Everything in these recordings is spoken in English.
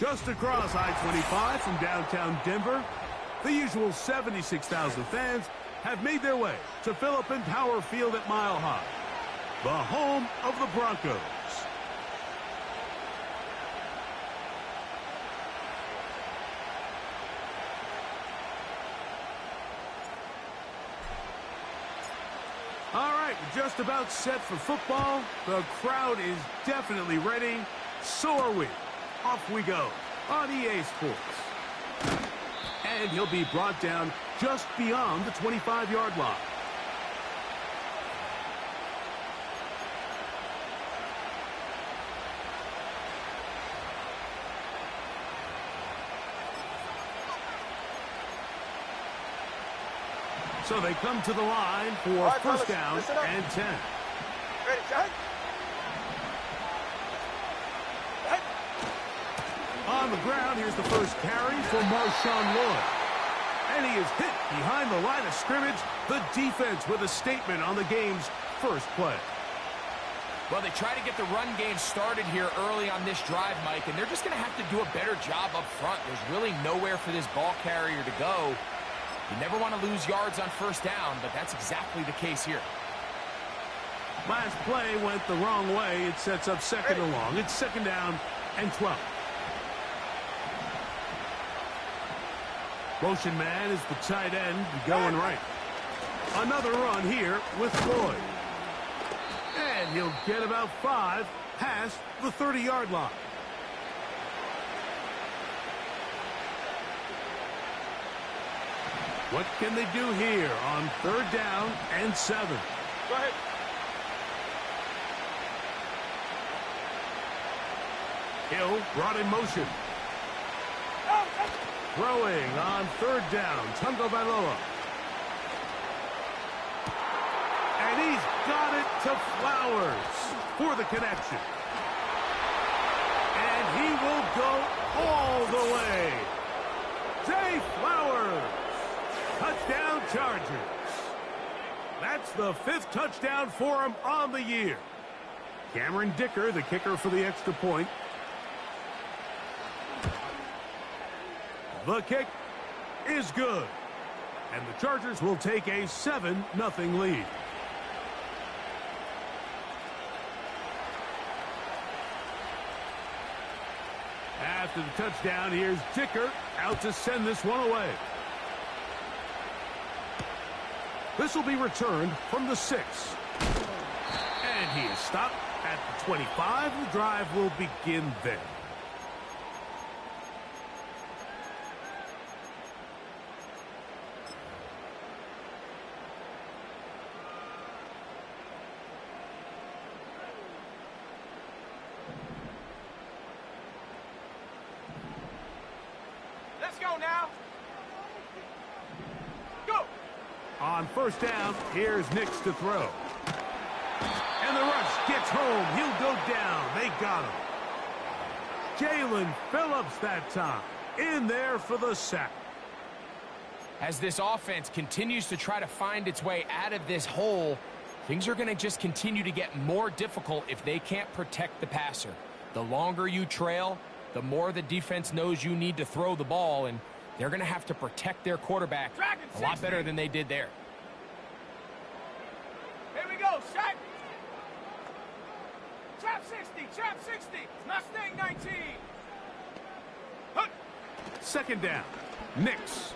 Just across I-25 from downtown Denver, the usual 76,000 fans have made their way to Philip and Power Field at Mile High, the home of the Broncos. All right, we're just about set for football. The crowd is definitely ready. So are we. Off we go on EA Sports. And he'll be brought down just beyond the 25-yard line. So they come to the line for first down and 10. Ready, Jack? On the ground, here's the first carry for Marshawn Lloyd. And he is hit behind the line of scrimmage. The defense with a statement on the game's first play. Well, they try to get the run game started here early on this drive, Mike, and they're just going to have to do a better job up front. There's really nowhere for this ball carrier to go. You never want to lose yards on first down, but that's exactly the case here. Last play went the wrong way. It sets up second and long. It's second down and 12. Motion man is the tight end going right. Another run here with Floyd. And he'll get about 5 past the 30-yard line. What can they do here on third down and 7? Go ahead. Hill brought in motion. Throwing on third down, Tungo Bailoa. And he's got it to Flowers for the connection. And he will go all the way. Zay Flowers. Touchdown Chargers. That's the 5th touchdown for him on the year. Cameron Dicker, the kicker for the extra point. The kick is good. And the Chargers will take a 7-0 lead. After the touchdown, here's Dicker out to send this one away. This will be returned from the 6. And he is stopped at the 25. The drive will begin there. Let's go now. Go. On first down, here's Nix to throw. And the rush gets home. He'll go down. They got him. Jalen Phillips that time. In there for the sack. As this offense continues to try to find its way out of this hole, things are going to just continue to get more difficult if they can't protect the passer. The longer you trail, the more the defense knows you need to throw the ball, and they're going to have to protect their quarterback a lot better than they did there. Here we go, Shaq. Trap 60, trap 60. Mustang 19. Huck. Second down. Nix.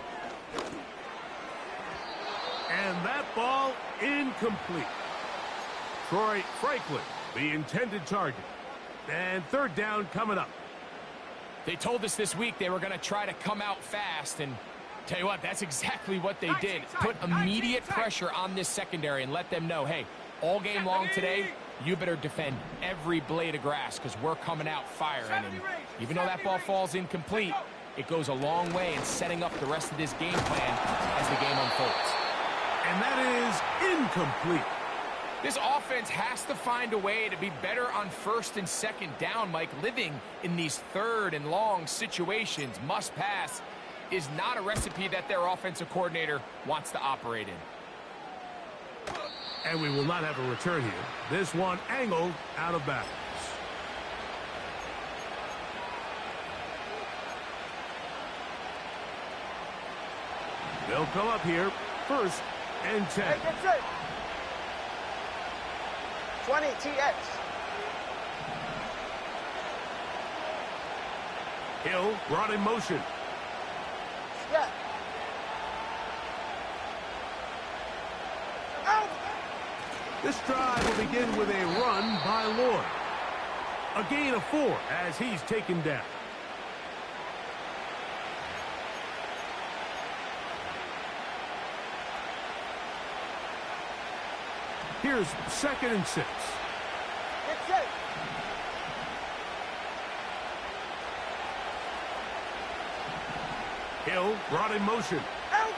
And that ball incomplete. Troy Franklin, the intended target. And third down coming up. They told us this week they were going to try to come out fast, and tell you what, that's exactly what they did. Put immediate pressure on this secondary and let them know, hey, all game long today, you better defend every blade of grass because we're coming out firing. And even though that ball falls incomplete, it goes a long way in setting up the rest of this game plan as the game unfolds. And that is incomplete. This offense has to find a way to be better on first and second down, Mike. Living in these third and long situations, must pass, is not a recipe that their offensive coordinator wants to operate in. And we will not have a return here. This one angled out of bounds. They'll come up here, 1st and 10. Hey, get set. 20 TX. Hill brought in motion. Yeah. Out. This drive will begin with a run by Lloyd. A gain of 4 as he's taken down. Here's 2nd and 6. Get set. Hill brought in motion. Out.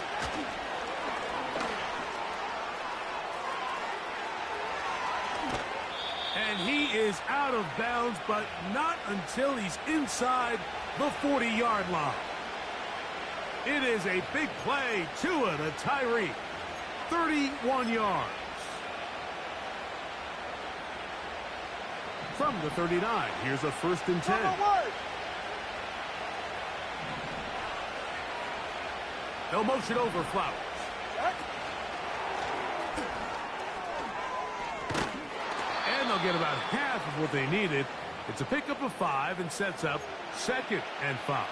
And he is out of bounds, but not until he's inside the 40-yard line. It is a big play. Tua to Tyree. 31 yards. From the 39, here's a 1st and 10. No motion over Flowers. And they'll get about half of what they needed. It's a pickup of 5 and sets up 2nd and 5.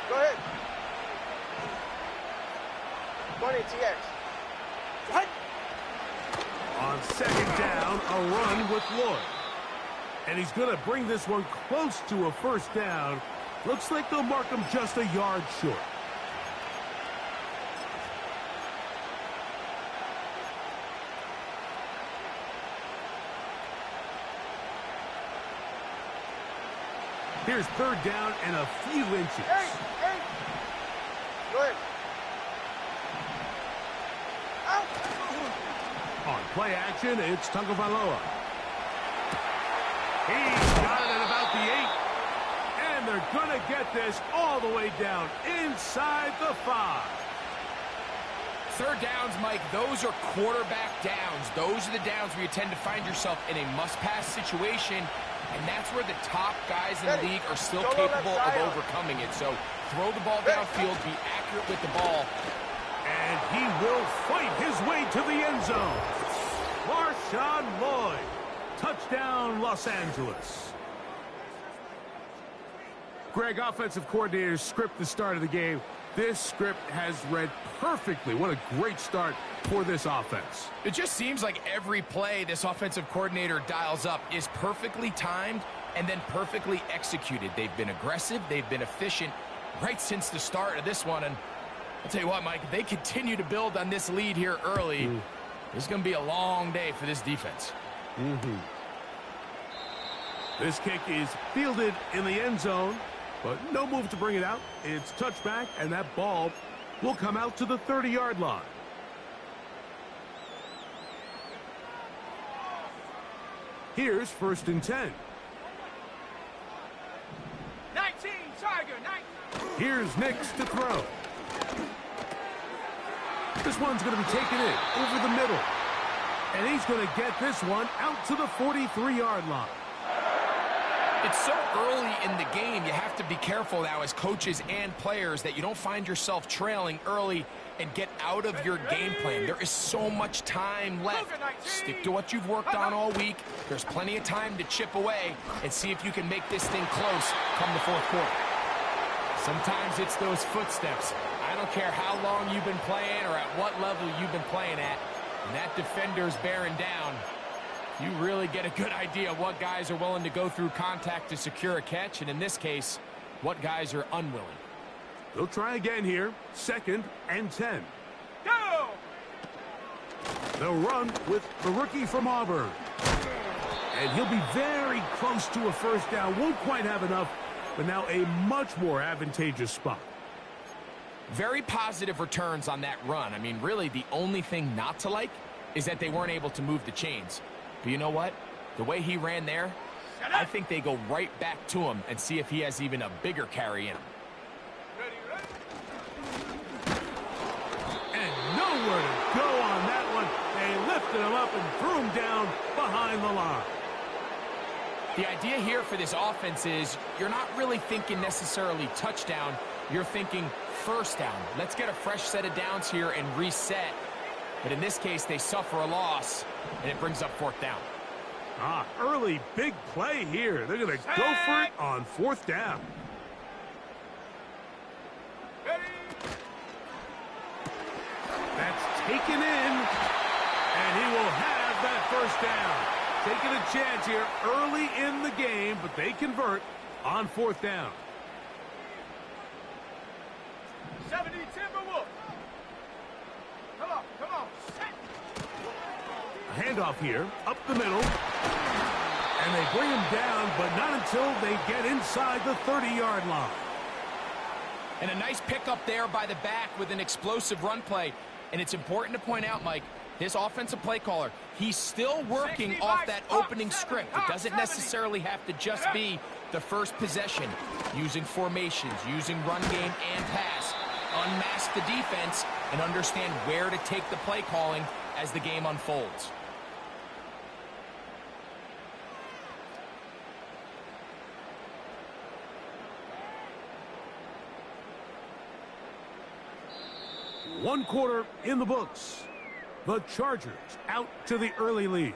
Go ahead. 20 TX. What? On 2nd down, a run with Lloyd. And he's going to bring this one close to a 1st down. Looks like they'll mark him just a yard short. Here's 3rd down and a few inches. Hey. Go ahead. Out. On play action, it's Tagovailoa. He's got it at about the 8. And they're going to get this all the way down inside the 5. 3rd downs, Mike, those are quarterback downs. Those are the downs where you tend to find yourself in a must-pass situation, and that's where the top guys in the league are still capable of overcoming it. So throw the ball downfield, be accurate with the ball. And he will fight his way to the end zone. Marshawn Lloyd. Touchdown, Los Angeles. Greg, offensive coordinator's script the start of the game. This script has read perfectly. What a great start for this offense. It just seems like every play this offensive coordinator dials up is perfectly timed and then perfectly executed. They've been aggressive. They've been efficient right since the start of this one. And I'll tell you what, Mike, if they continue to build on this lead here early, it's going to be a long day for this defense. This kick is fielded in the end zone, but no move to bring it out. It's touchback, and that ball will come out to the 30-yard line. Here's 1st and 10. 19, Tiger, 19. Here's Nix to throw. This one's going to be taken in over the middle. And he's going to get this one out to the 43-yard line. It's so early in the game, you have to be careful now as coaches and players that you don't find yourself trailing early and get out of your game plan. There is so much time left. Stick to what you've worked on all week. There's plenty of time to chip away and see if you can make this thing close come the 4th quarter. Sometimes it's those footsteps. I don't care how long you've been playing or at what level you've been playing at. When that defender's bearing down, you really get a good idea of what guys are willing to go through contact to secure a catch, and in this case, what guys are unwilling. They'll try again here. 2nd and 10. Go! They'll run with the rookie from Auburn. And he'll be very close to a 1st down. Won't quite have enough, but now a much more advantageous spot. Very positive returns on that run. I mean, really, the only thing not to like is that they weren't able to move the chains. But you know what? The way he ran there, I think they go right back to him and see if he has even a bigger carry in him. Ready. And nowhere to go on that one. They lifted him up and threw him down behind the line. The idea here for this offense is you're not really thinking necessarily touchdown. You're thinking first down. Let's get a fresh set of downs here and reset. But in this case, they suffer a loss, and it brings up fourth down. Early big play here. They're going to go for it on fourth down. Ready. That's taken in, and he will have that first down. Taking a chance here early in the game, but they convert on fourth down. 70 Timberwolves. Come on, set. A handoff here, up the middle. And they bring him down, but not until they get inside the 30-yard line. And a nice pickup there by the back with an explosive run play. And it's important to point out, Mike, this offensive play caller, he's still working off that opening script. It doesn't necessarily have to just be the first possession. Using formations, using run game and pass. Unmask the defense and understand where to take the play calling as the game unfolds. One quarter in the books. The Chargers out to the early lead.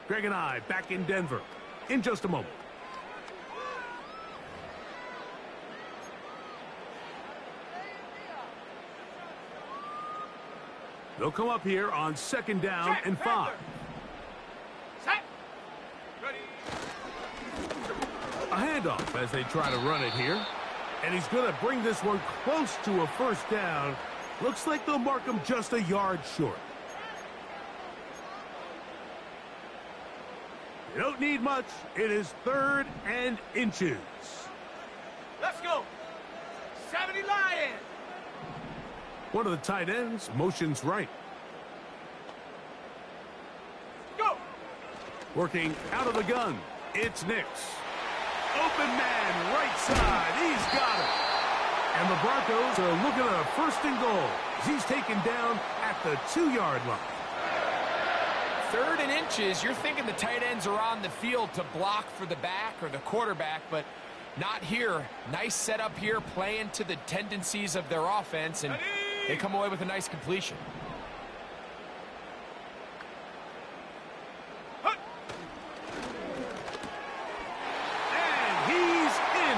Greg and I back in Denver in just a moment. They'll come up here on second down and 5. Set. Ready. A handoff as they try to run it here. And he's going to bring this one close to a first down. Looks like they'll mark him just a yard short. You don't need much. It is 3rd and inches. Let's go. 70 Lions. One of the tight ends motions right. Go. Working out of the gun. It's Nix. Open man, right side. He's got it. And the Broncos are looking at a 1st and goal. He's taken down at the 2-yard line. 3rd and inches, you're thinking the tight ends are on the field to block for the back or the quarterback, but not here. Nice setup here, playing to the tendencies of their offense, and they come away with a nice completion. And he's in.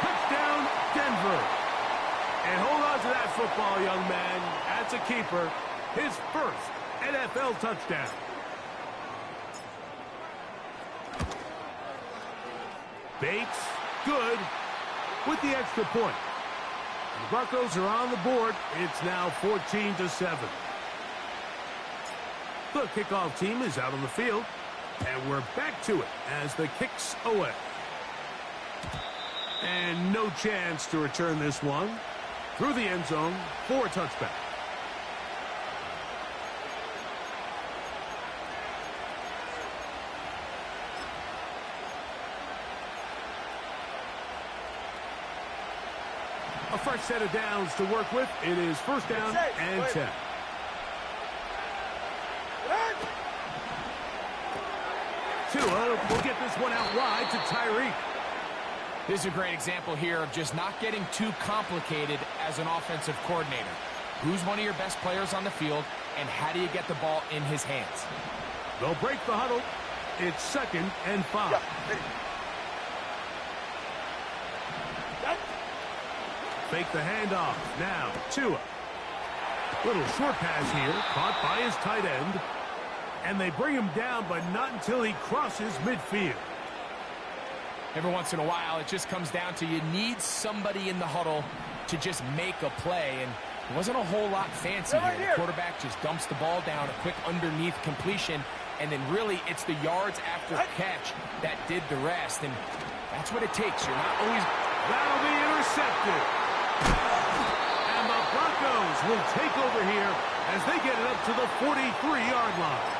Touchdown, Denver. And hold on to that football, young man. That's a keeper. His first NFL touchdown. Bates, good, with the extra point. The Broncos are on the board. It's now 14-7. The kickoff team is out on the field, and we're back to it as the kick's away. And no chance to return this one through the end zone for a touchback. A fresh set of downs to work with. It is 1st down and 10. Tua will get this one out wide to Tyreek. This is a great example here of just not getting too complicated as an offensive coordinator. Who's one of your best players on the field, and how do you get the ball in his hands? They'll break the huddle. It's 2nd and 5. Fake the handoff. Now, Tua. Little short pass here, caught by his tight end. And they bring him down, but not until he crosses midfield. Every once in a while, it just comes down to you need somebody in the huddle to just make a play. And it wasn't a whole lot fancy here. The quarterback just dumps the ball down, a quick underneath completion. And then really, it's the yards after catch that did the rest. And that's what it takes. You're not always... That'll be intercepted. And the Broncos will take over here as they get it up to the 43-yard line.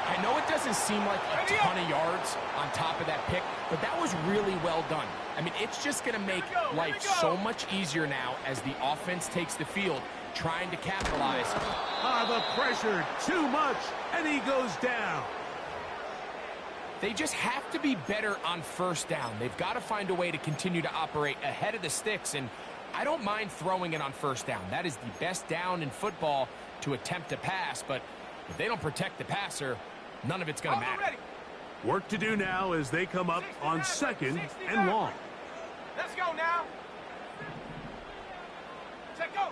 I know it doesn't seem like a ton of yards on top of that pick, but that was really well done. I mean, it's just going to make life so much easier now as the offense takes the field, trying to capitalize. The pressure, too much, and he goes down. They just have to be better on first down. They've got to find a way to continue to operate ahead of the sticks, and I don't mind throwing it on first down. That is the best down in football to attempt to pass, but if they don't protect the passer, none of it's going to matter. Ready. Work to do now as they come up on second and long. Let's go now. Check go.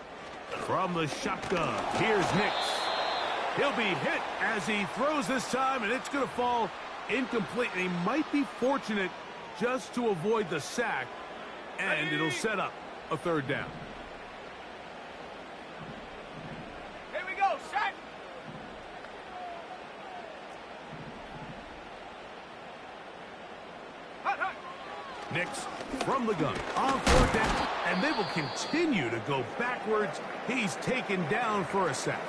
From the shotgun, here's Nix. He'll be hit as he throws this time, and it's going to fall incomplete. And he might be fortunate just to avoid the sack, and it'll set up a third down. Here we go. Set. Hut, hut. Nix from the gun on fourth down, and they will continue to go backwards. He's taken down for a sack.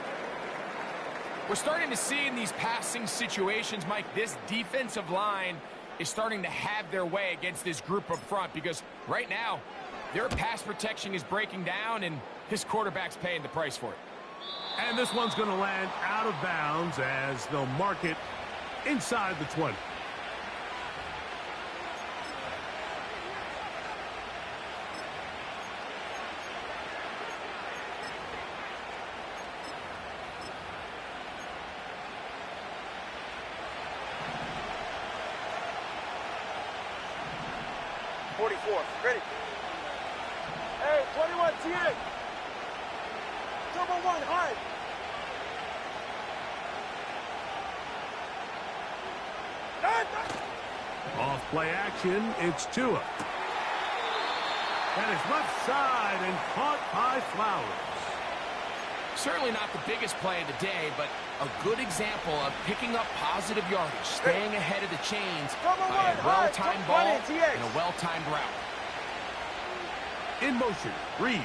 We're starting to see in these passing situations, Mike, this defensive line is starting to have their way against this group up front because right now their pass protection is breaking down and this quarterback's paying the price for it. And this one's going to land out of bounds as they'll mark it inside the 20. Ready. Hey, 21 TA. Turbo 1, high. Off play action, it's Tua. That is left side and caught by Flowers. Certainly not the biggest play of the day, but a good example of picking up positive yardage, staying ahead of the chains by a well-timed ball and a well-timed route. In motion, Reed.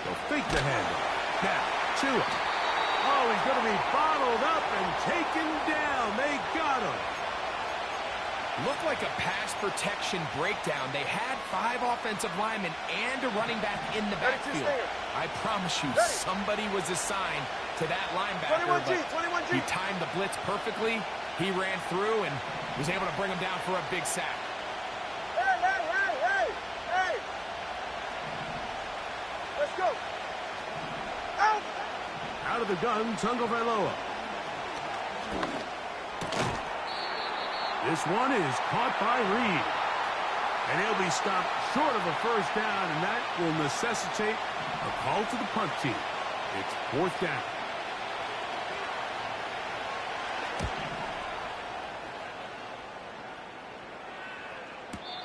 They'll fake the handoff. Now, Tua. Oh, he's going to be bottled up and taken down. They got him. Looked like a pass protection breakdown. They had 5 offensive linemen and a running back in the backfield. I promise you, somebody was assigned to that linebacker, but he timed the blitz perfectly. He ran through and was able to bring him down for a big sack. Hey! Let's go. Out of the gun, Tagovailoa. This one is caught by Reed. And he'll be stopped short of a first down, and that will necessitate a call to the punt team. It's fourth down.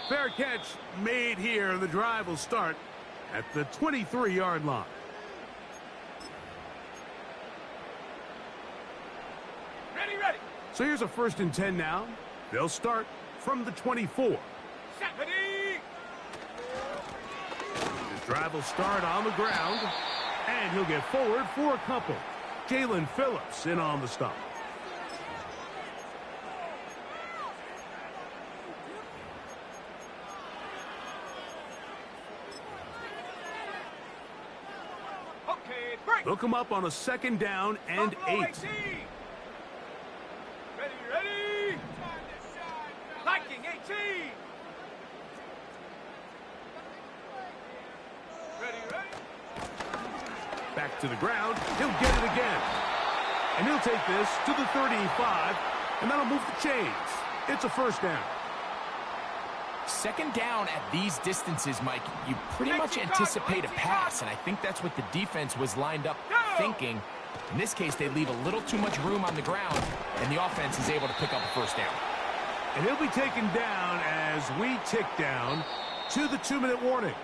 Fair catch made here. The drive will start at the 23-yard line. Ready. So here's a 1st and 10 now. They'll start from the 24. Set. Ready. This drive will start on the ground, and he'll get forward for a couple. Jalen Phillips in on the stop. Okay, break. They'll come up on a 2nd down and 8. Ready. Viking 18. Ready. Back to the ground. He'll get it again. And he'll take this to the 35, and that'll move the chains. It's a first down. 2nd down at these distances, Mike, you pretty much anticipate a pass, and I think that's what the defense was lined up thinking. In this case, they leave a little too much room on the ground, and the offense is able to pick up a first down. And he'll be taken down as we tick down to the 2-minute warning.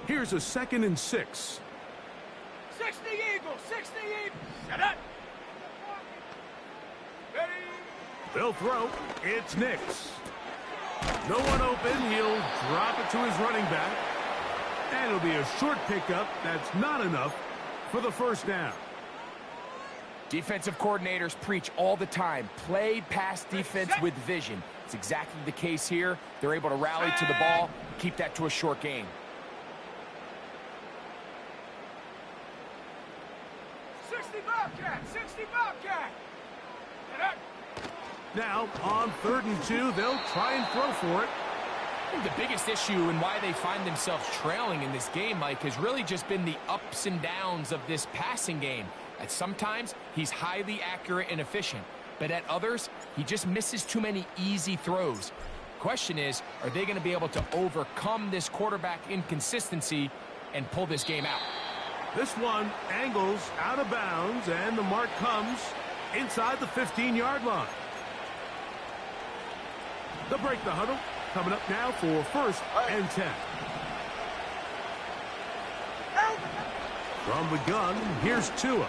Here's a 2nd and 6. 60 Eagles. Set up. Ready. They'll throw. It's Nix. No one open. He'll drop it to his running back. And it'll be a short pickup. That's not enough for the first down. Defensive coordinators preach all the time, play pass defense with vision. It's exactly the case here. They're able to rally to the ball, keep that to a short gain. 60 Bobcat, 60 Bobcat. Now, on 3rd and 2, they'll try and throw for it. I think the biggest issue and why they find themselves trailing in this game, Mike, has really just been the ups and downs of this passing game. At sometimes, he's highly accurate and efficient, but at others, he just misses too many easy throws. Question is, are they going to be able to overcome this quarterback inconsistency and pull this game out? This one angles out of bounds, and the mark comes inside the 15-yard line. They'll break the huddle. Coming up now for 1st and 10. From the gun, here's Tua.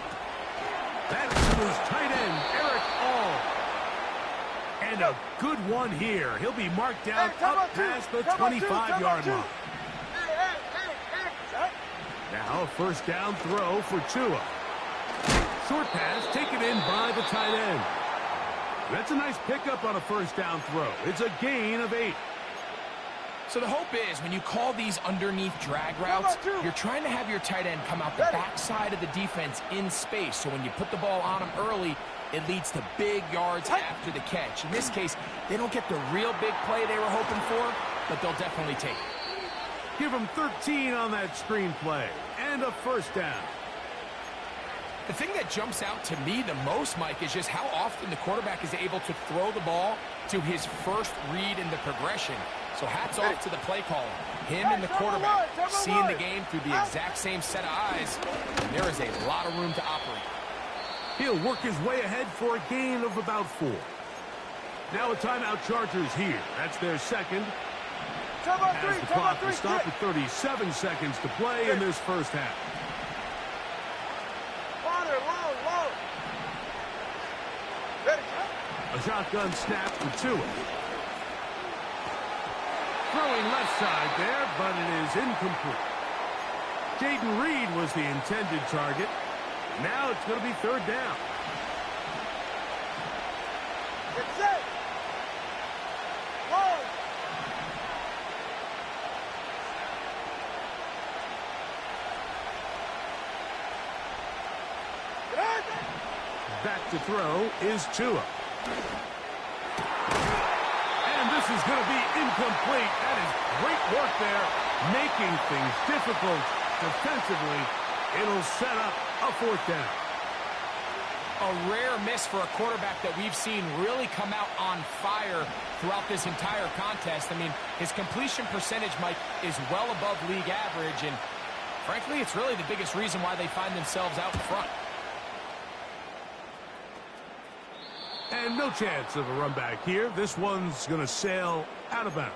That's his tight end, Eric All. And a good one here. He'll be marked down up past the 25-yard line. Now a 1st down throw for Tua. Short pass taken in by the tight end. That's a nice pickup on a 1st down throw. It's a gain of 8. So the hope is when you call these underneath drag routes, you're trying to have your tight end come out the backside of the defense in space. So when you put the ball on him early, it leads to big yards after the catch. In this case, they don't get the real big play they were hoping for, but they'll definitely take it. Give them 13 on that screen play and a 1st down. The thing that jumps out to me the most, Mike, is just how often the quarterback is able to throw the ball to his first read in the progression. So hats off to the play caller. Him and the quarterback seeing the game through the exact same set of eyes, and there is a lot of room to operate. He'll work his way ahead for a gain of about 4. Now a timeout Chargers here. That's their 2nd. As the clock will stop with 37 seconds to play in this 1st half. A shotgun snap for Tua. Throwing left side there, but it is incomplete. Jaden Reed was the intended target. Now it's going to be 3rd down. It's it. Whoa. Back to throw is Tua. And this is going to be incomplete. That is great work there, making things difficult defensively. It'll set up a 4th down. A rare miss for a quarterback that we've seen really come out on fire throughout this entire contest. I mean, his completion percentage, Mike, is well above league average, and frankly, it's really the biggest reason why they find themselves out in front. And no chance of a run back here. This one's going to sail out of bounds.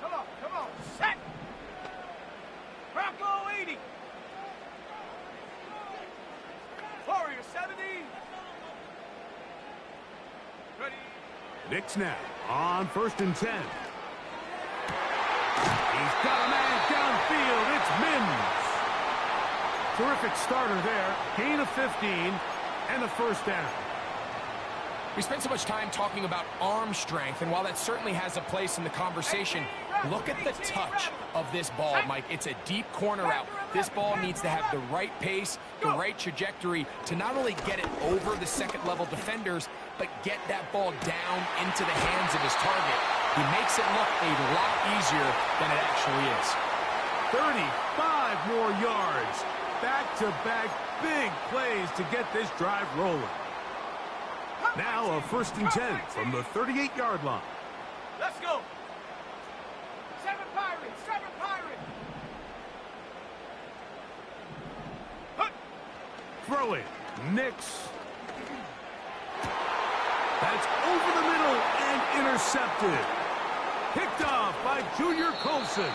Come on, set. Bronco 80. Warrior 70. Ready. Nick snap on 1st and 10. He's got a man downfield. It's Mims. Terrific starter there. Gain of 15 and a 1st down. We spent so much time talking about arm strength, and while that certainly has a place in the conversation, look at the touch of this ball, Mike. It's a deep corner route. This ball needs to have the right pace, the right trajectory to not only get it over the second-level defenders, but get that ball down into the hands of his target. He makes it look a lot easier than it actually is. 35 more yards. Back-to-back big plays to get this drive rolling. Now a 1st and 10 from the 38-yard line. Let's go. 7 Pirates, 7 Pirates. Throw it. Nix. That's over the middle and intercepted. Picked off by Junior Colson.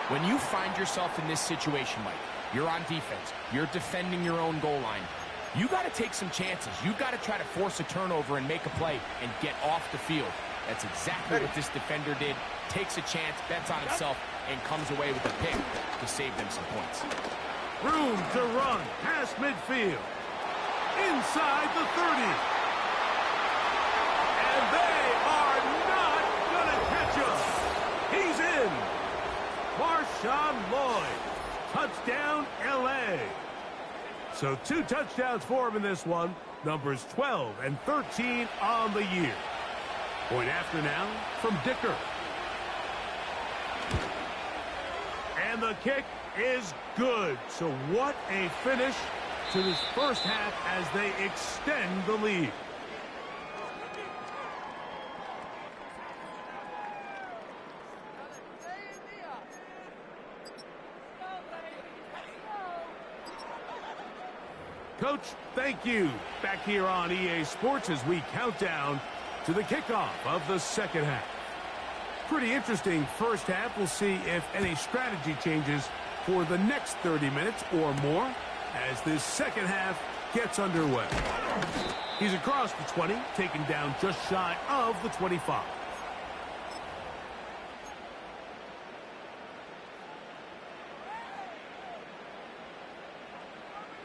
When you find yourself in this situation, Mike, You're on defense. You're defending your own goal line. You got to take some chances. You got to try to force a turnover and make a play and get off the field. That's exactly what this defender did. Takes a chance, bets on himself, and comes away with a pick to save them some points. Room to run past midfield. Inside the 30. And they are not going to catch him. He's in. Marshawn Lloyd. Touchdown, L.A. So 2 touchdowns for him in this one. Numbers 12 and 13 on the year. Point after now from Dicker. And the kick is good. So what a finish to this first half as they extend the lead. Coach, thank you. Back here on EA Sports as we count down to the kickoff of the second half. Pretty interesting first half. We'll see if any strategy changes for the next 30 minutes or more as this second half gets underway. He's across the 20, taken down just shy of the 25.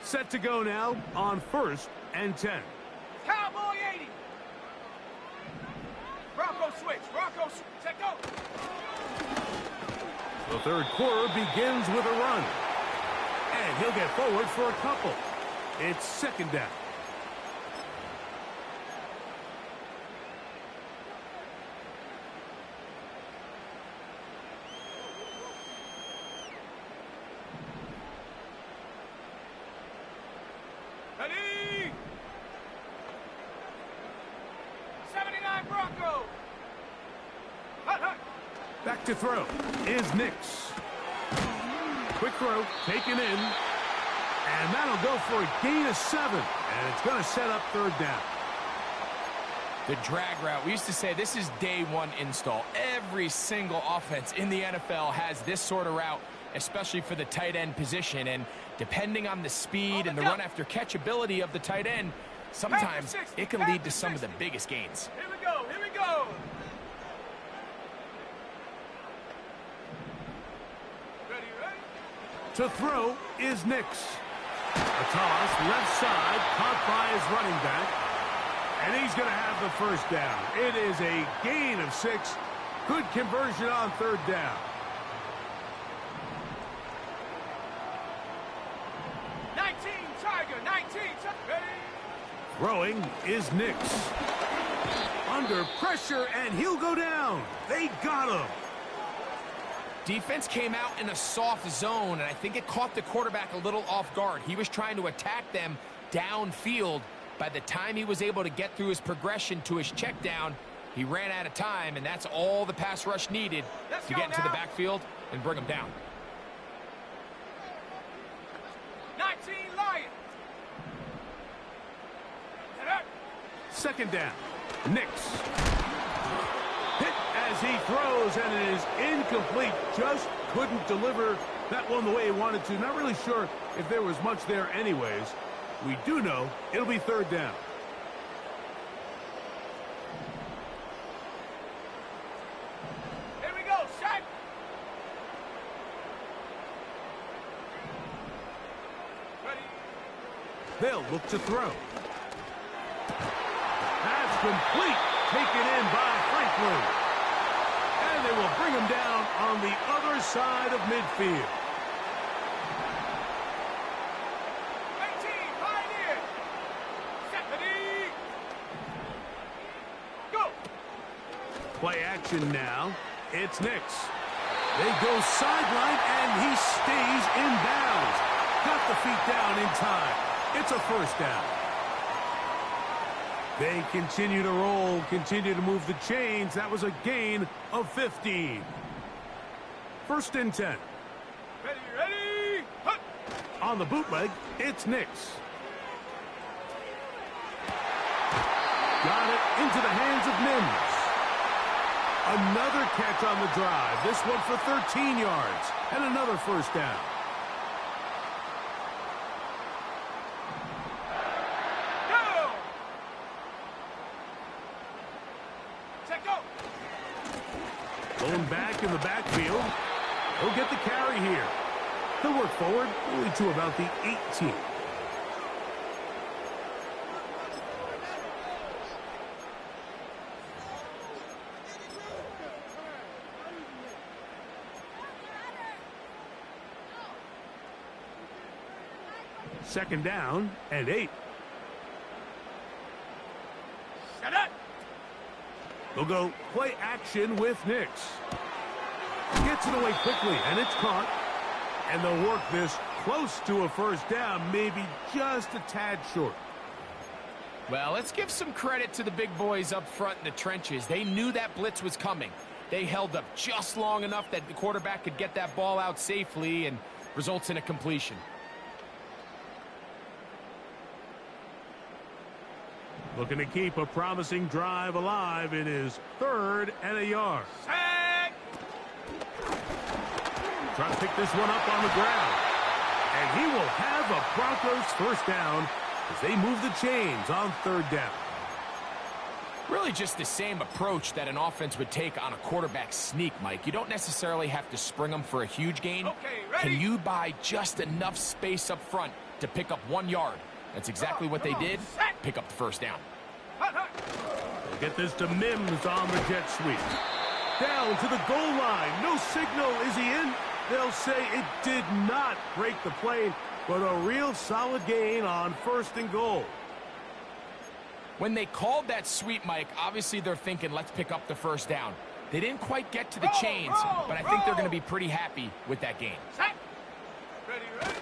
Set to go now on 1st and 10. Cowboy 80. Bronco switch. Bronco switch. Set go. The third quarter begins with a run. And he'll get forward for a couple. It's second down. Ready? 79 Bronco. Hut, hut. Back to throw is Nix. Quick throw, taken in. And that'll go for a gain of 7. And it's going to set up third down. The drag route. We used to say this is day one install. Every single offense in the NFL has this sort of route, especially for the tight end position. And depending on the speed and the run after catch ability of the tight end, sometimes it can lead to some of the biggest gains. Here we go. Here we go. Ready, ready? To throw is Nix. A toss, left side, caught by his running back. And he's going to have the first down. It is a gain of 6. Good conversion on third down. 19 Tiger. 19 Tiger. Ready? Throwing is Nix. Under pressure, and he'll go down. They got him. Defense came out in a soft zone, and I think it caught the quarterback a little off guard. He was trying to attack them downfield. By the time he was able to get through his progression to his check down, he ran out of time, and that's all the pass rush needed to get into the backfield and bring him down. 19 Lion. Second down. Nix. Hit as he throws, and it is incomplete. Just couldn't deliver that one the way he wanted to. Not really sure if there was much there anyways. We do know it'll be third down. Here we go, shot. Ready? They'll look to throw. That's complete. Taken in by Franklin. And they will bring him down on the other side of midfield. 18 Pioneer. Stephanie. Go. Play action now. It's Nix. They go sideline, and he stays in bounds. Got the feet down in time. It's a first down. They continue to roll, continue to move the chains. That was a gain of 15. First and 10. Ready, ready. Hut. On the bootleg, it's Nix. Got it into the hands of Mims. Another catch on the drive. This one for 13 yards and another first down. Going back in the backfield. He'll get the carry here. He'll work forward only to about the 18. Second down and 8. Set up. They'll go play action with Nix. Gets it away quickly, and it's caught. And they'll work this close to a first down, maybe just a tad short. Well, let's give some credit to the big boys up front in the trenches. They knew that blitz was coming. They held up just long enough that the quarterback could get that ball out safely and results in a completion. Looking to keep a promising drive alive in his 3rd and a yard. Sack. Trying to pick this one up on the ground. And he will have a Broncos first down as they move the chains on 3rd down. Really just the same approach that an offense would take on a quarterback sneak, Mike. You don't necessarily have to spring them for a huge gain. Okay, ready? Can you buy just enough space up front to pick up 1 yard? That's exactly what they did. Pick up the first down. They'll get this to Mims on the jet sweep. Down to the goal line. No signal. Is he in? They'll say it did not break the plane, but a real solid gain on 1st and goal. When they called that sweep, Mike, obviously they're thinking, let's pick up the first down. They didn't quite get to the chains, but I think they're going to be pretty happy with that gain. Sack. Ready, ready.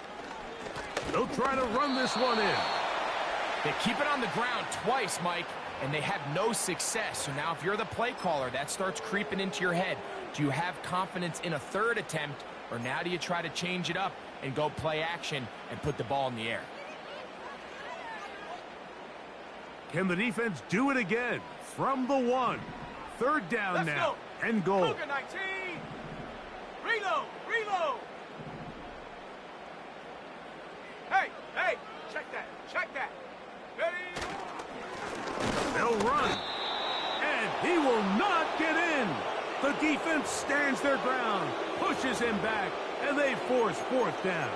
They'll try to run this one in. They keep it on the ground twice, Mike, and they have no success. So now if you're the play caller, that starts creeping into your head. Do you have confidence in a 3rd attempt, or now do you try to change it up and go play action and put the ball in the air? Can the defense do it again? From the 1. 3rd down Let's now. go. And goal. Cougar 19. Reload. Reload. Hey, hey. Check that. Check that. Ready. They'll run. And he will not get in. The defense stands their ground, pushes him back, and they force 4th down.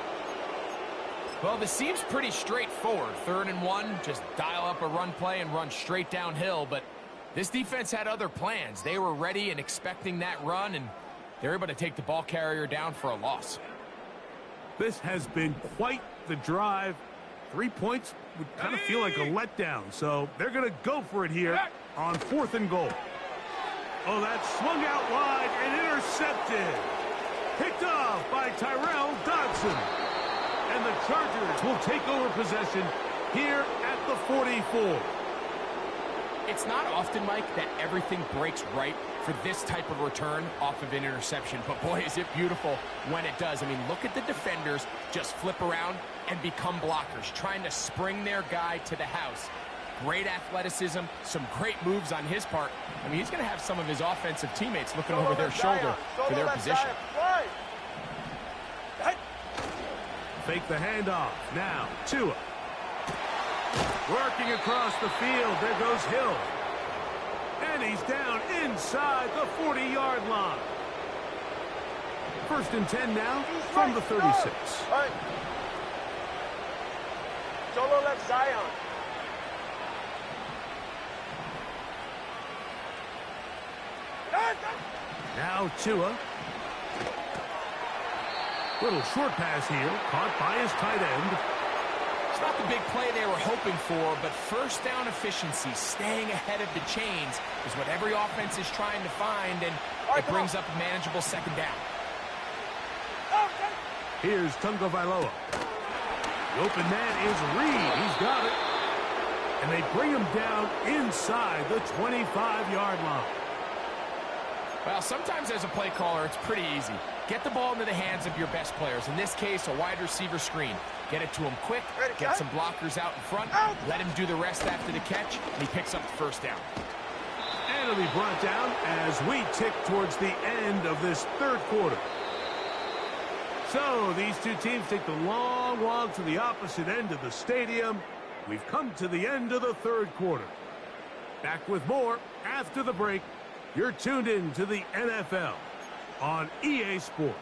Well, this seems pretty straightforward. 3rd and 1, just dial up a run play and run straight downhill. But this defense had other plans. They were ready and expecting that run, and they were able to take the ball carrier down for a loss. This has been quite the drive. 3 points would kind of feel like a letdown, so they're going to go for it here on 4th and goal. Oh, that swung out wide and intercepted. Picked off by Tyrell Dodson. And the Chargers will take over possession here at the 44. It's not often, Mike, that everything breaks right for this type of return off of an interception. But, boy, is it beautiful when it does. I mean, look at the defenders just flip around and become blockers, trying to spring their guy to the house. Great athleticism, some great moves on his part. I mean, he's going to have some of his offensive teammates looking over their shoulder for their position. Fake the handoff. Now, Tua. Working across the field. There goes Hill. And he's down inside the 40-yard line. 1st and 10 now from the 36. Right. Solo left Zion. Now Tua. Little short pass here, caught by his tight end. It's not the big play they were hoping for, but first down efficiency, staying ahead of the chains, is what every offense is trying to find, and it brings up a manageable 2nd down. Here's Tunga Vailoa. The open man is Reed. He's got it. And they bring him down inside the 25-yard line. Well, sometimes as a play caller, it's pretty easy. Get the ball into the hands of your best players. In this case, a wide receiver screen. Get it to him quick, get some blockers out in front, let him do the rest after the catch, and he picks up the first down. And it'll be brought down as we tick towards the end of this 3rd quarter. So these two teams take the long walk to the opposite end of the stadium. We've come to the end of the 3rd quarter. Back with more after the break You're tuned in to the NFL on EA Sports.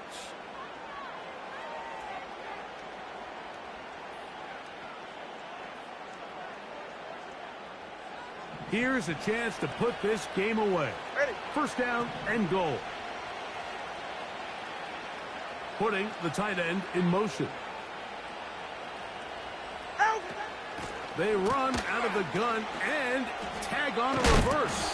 Here's a chance to put this game away. Ready. First down and goal. Putting the tight end in motion. Out. They run out of the gun and tag on a reverse.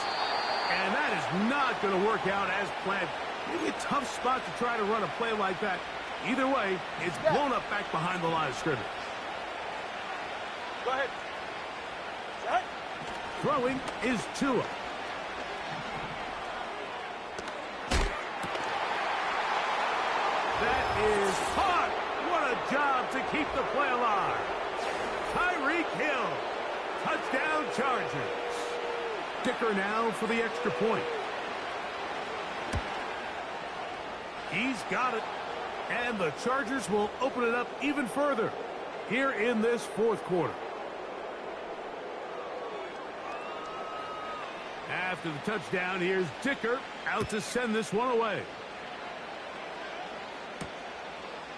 And that is not going to work out as planned. Maybe a tough spot to try to run a play like that. Either way, it's blown up back behind the line of scrimmage. Go ahead. Set. Throwing is Tua. That is caught. What a job to keep the play alive. Tyreek Hill. Touchdown Chargers. Dicker now for the extra point. He's got it. And the Chargers will open it up even further here in this fourth quarter. After the touchdown, here's Dicker out to send this one away.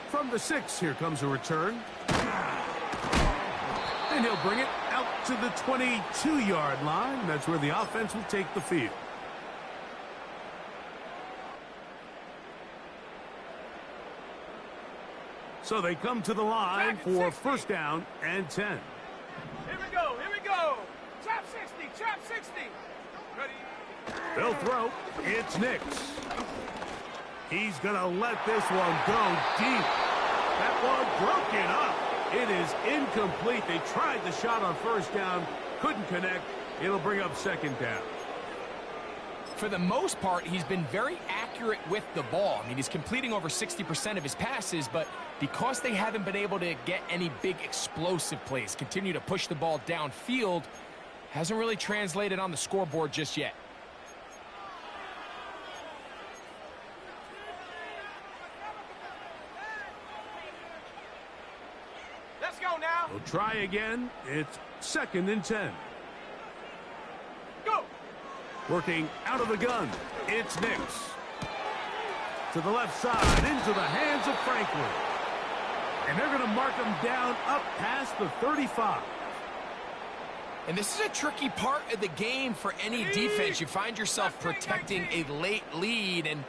From the 6, here comes a return. And he'll bring it out to the 22-yard line. That's where the offense will take the field. So they come to the line for first down and 10. Here we go. Here we go. Trap 60. Trap 60. Ready. They'll throw. It's Nix. He's going to let this one go deep. That one broken up. It is incomplete. They tried the shot on first down. Couldn't connect. It'll bring up second down. For the most part, he's been very accurate with the ball. I mean, he's completing over 60% of his passes, but because they haven't been able to get any big explosive plays, continue to push the ball downfield, hasn't really translated on the scoreboard just yet. Let's go now. We'll try again. It's second and 10. Go. Working out of the gun. It's Nix. To the left side, into the hands of Franklin. And they're going to mark him down up past the 35. And this is a tricky part of the game for any defense. You find yourself protecting a late lead, and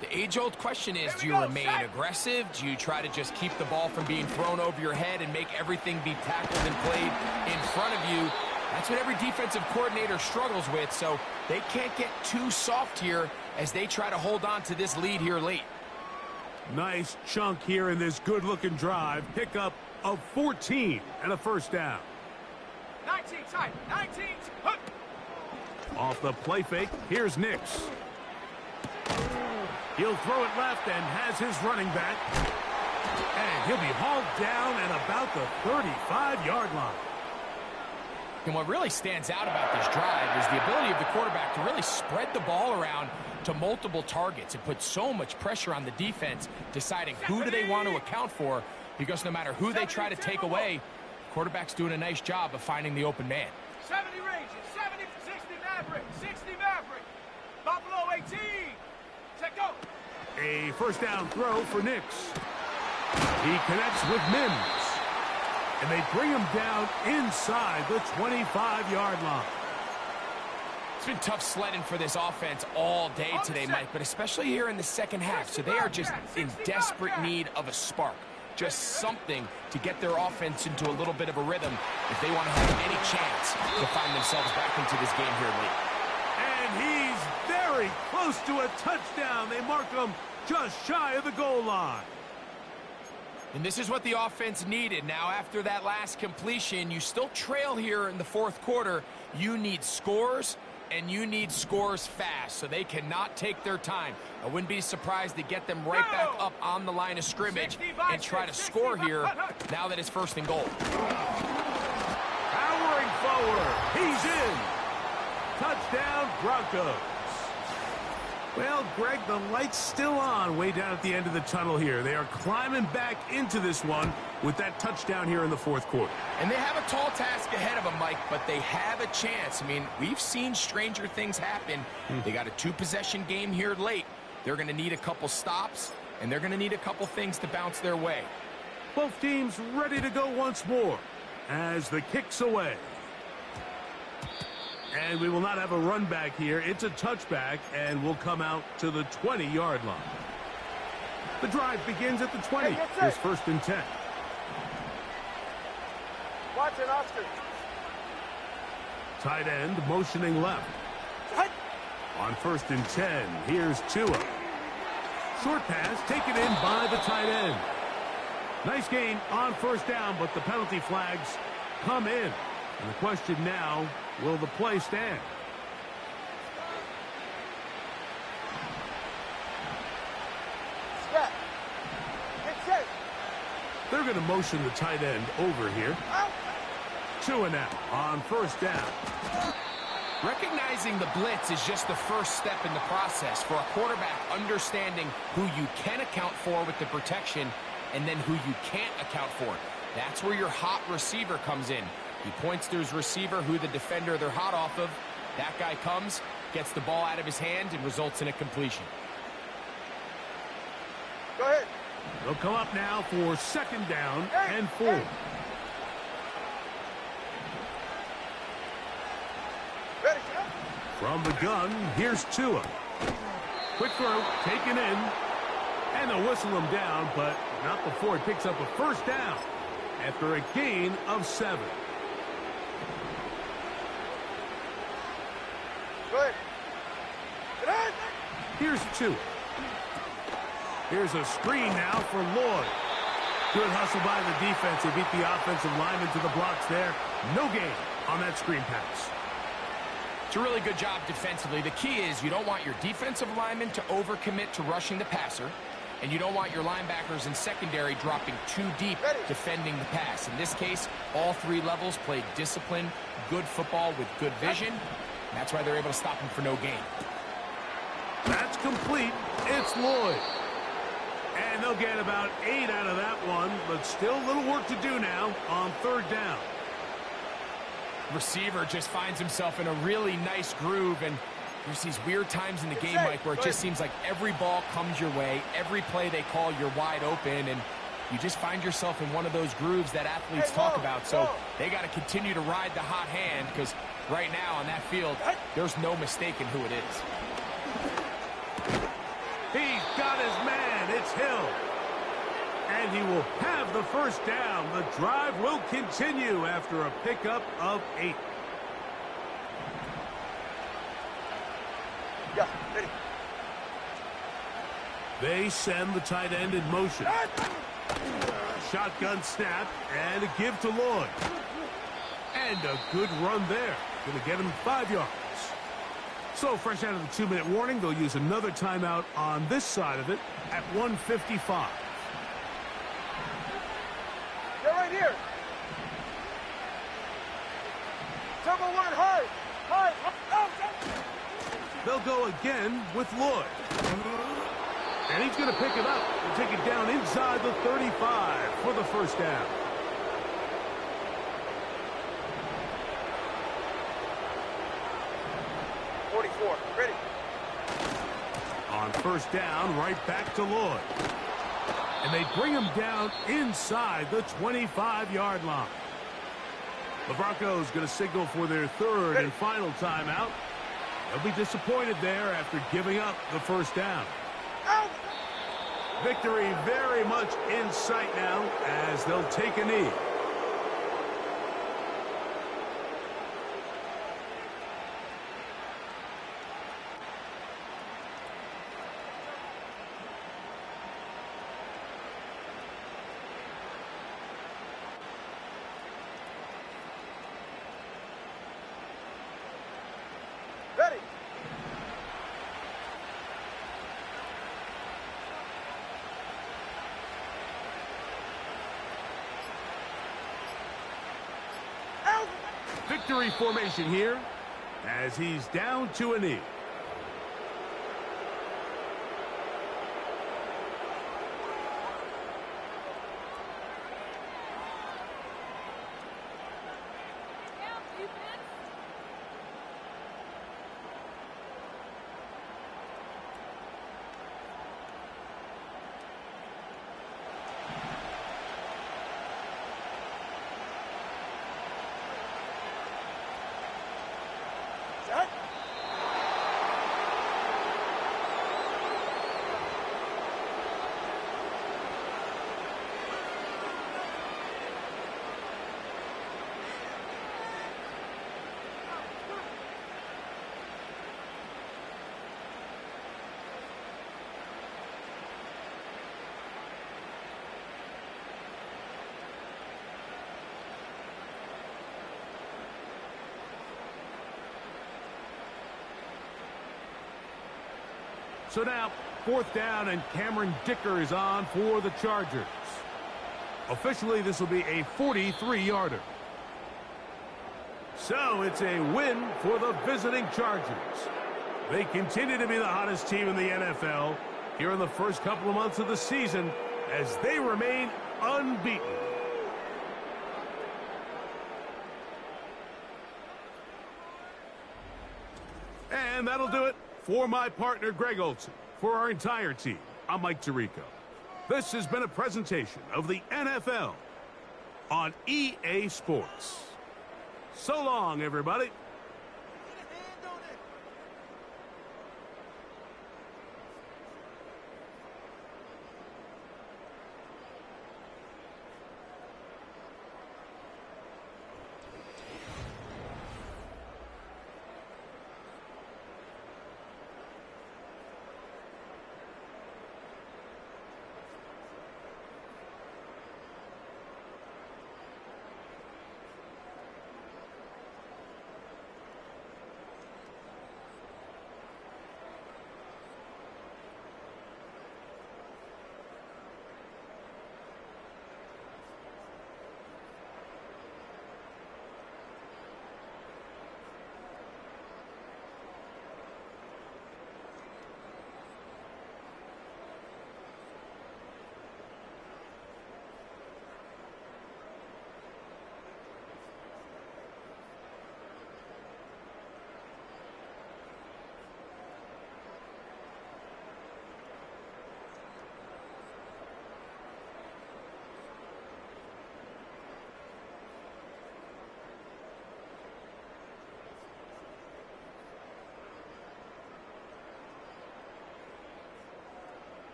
the age-old question is, do you remain aggressive? Do you try to just keep the ball from being thrown over your head and make everything be tackled and played in front of you? That's what every defensive coordinator struggles with, so they can't get too soft here as they try to hold on to this lead here late. Nice chunk here in this good-looking drive. Pickup of 14 and a first down. 19 tight. 19. Hook. Off the play fake, here's Nix. He'll throw it left and has his running back. And he'll be hauled down at about the 35-yard line. And what really stands out about this drive is the ability of the quarterback to really spread the ball around to multiple targets and put so much pressure on the defense, deciding who do they want to account for, because no matter who they try to take away, the quarterback's doing a nice job of finding the open man. 70 ranges. 70, 60 Maverick. 60 Maverick. Buffalo 18. Check go. A first down throw for Nix. He connects with Mims. And they bring him down inside the 25-yard line. It's been tough sledding for this offense all day today, Mike, but especially here in the second half. So they are just in desperate need of a spark. Just something to get their offense into a little bit of a rhythm if they want to have any chance to find themselves back into this game here late. And he's very close to a touchdown. They mark him just shy of the goal line. And this is what the offense needed. Now, after that last completion, you still trail here in the fourth quarter. You need scores, and you need scores fast, so they cannot take their time. I wouldn't be surprised to get them right back up on the line of scrimmage and try to score here now that it's first and goal. Powering forward. He's in. Touchdown, Broncos. Well, Greg, the light's still on way down at the end of the tunnel here. They are climbing back into this one. with that touchdown here in the fourth quarter. And they have a tall task ahead of them, Mike, but they have a chance. I mean, we've seen stranger things happen. They got a 2-possession game here late. They're going to need a couple stops, and they're going to need a couple things to bounce their way. Both teams ready to go once more as the kick's away. And we will not have a run back here. It's a touchback, and we'll come out to the 20-yard line. The drive begins at the 20. Here's 1st and 10. Watch it, Oscar. Tight end motioning left. On 1st and 10, here's Tua. Short pass taken in by the tight end. Nice gain on 1st down, but the penalty flags come in. And the question now, will the play stand? Step. Get set. They're going to motion the tight end over here. Tua now on 1st down. Recognizing the blitz is just the first step in the process for a quarterback understanding who you can account for with the protection and then who you can't account for. That's where your hot receiver comes in. He points to his receiver, who the defender they're hot off of. That guy comes, gets the ball out of his hand, and results in a completion. Go ahead. They'll come up now for 2nd down and 4. Ready, From the gun, here's Tua. Quick throw, taken in. And they'll whistle him down, but not before he picks up a 1st down after a gain of 7. Go ahead. Get ahead. Here's Tua. Here's a screen now for Lloyd. Good hustle by the defense. They beat the offensive lineman to the blocks there. No gain on that screen pass. It's a really good job defensively. The key is you don't want your defensive linemen to overcommit to rushing the passer, and you don't want your linebackers in secondary dropping too deep defending the pass. In this case, all 3 levels played disciplined, good football with good vision. And that's why they're able to stop him for no gain. That's complete. It's Lloyd. And they'll get about 8 out of that one, but still a little work to do now on 3rd down. Receiver just finds himself in a really nice groove, and there's these weird times in the game, Mike, where it just seems like every ball comes your way, every play they call, you're wide open, and you just find yourself in one of those grooves that athletes talk about. So they got to continue to ride the hot hand, because right now on that field, there's no mistaking who it is. He's got his man. It's Hill. And he will have the 1st down. The drive will continue after a pickup of 8. Yeah, ready. They send the tight end in motion. Shotgun snap and a give to Lloyd. And a good run there. Going to get him 5 yards. So fresh out of the 2-minute warning, they'll use another timeout on this side of it at 1:55. Get right here. Double word hard. Hard. They'll go again with Lloyd. And he's going to pick it up and take it down inside the 35 for the 1st down. Ready. On 1st down, right back to Lloyd. And they bring him down inside the 25-yard line. The Broncos going to signal for their 3rd and final timeout. They'll be disappointed there after giving up the 1st down. Out. Victory very much in sight now as they'll take a knee. Ready. Out. Victory formation here as he's down to a knee. So now, 4th down, and Cameron Dicker is on for the Chargers. Officially, this will be a 43-yarder. So it's a win for the visiting Chargers. They continue to be the hottest team in the NFL here in the first couple of months of the season as they remain unbeaten. And that'll do it for my partner, Greg Olson. For our entire team, I'm Mike Tirico. This has been a presentation of the NFL on EA Sports. So long, everybody.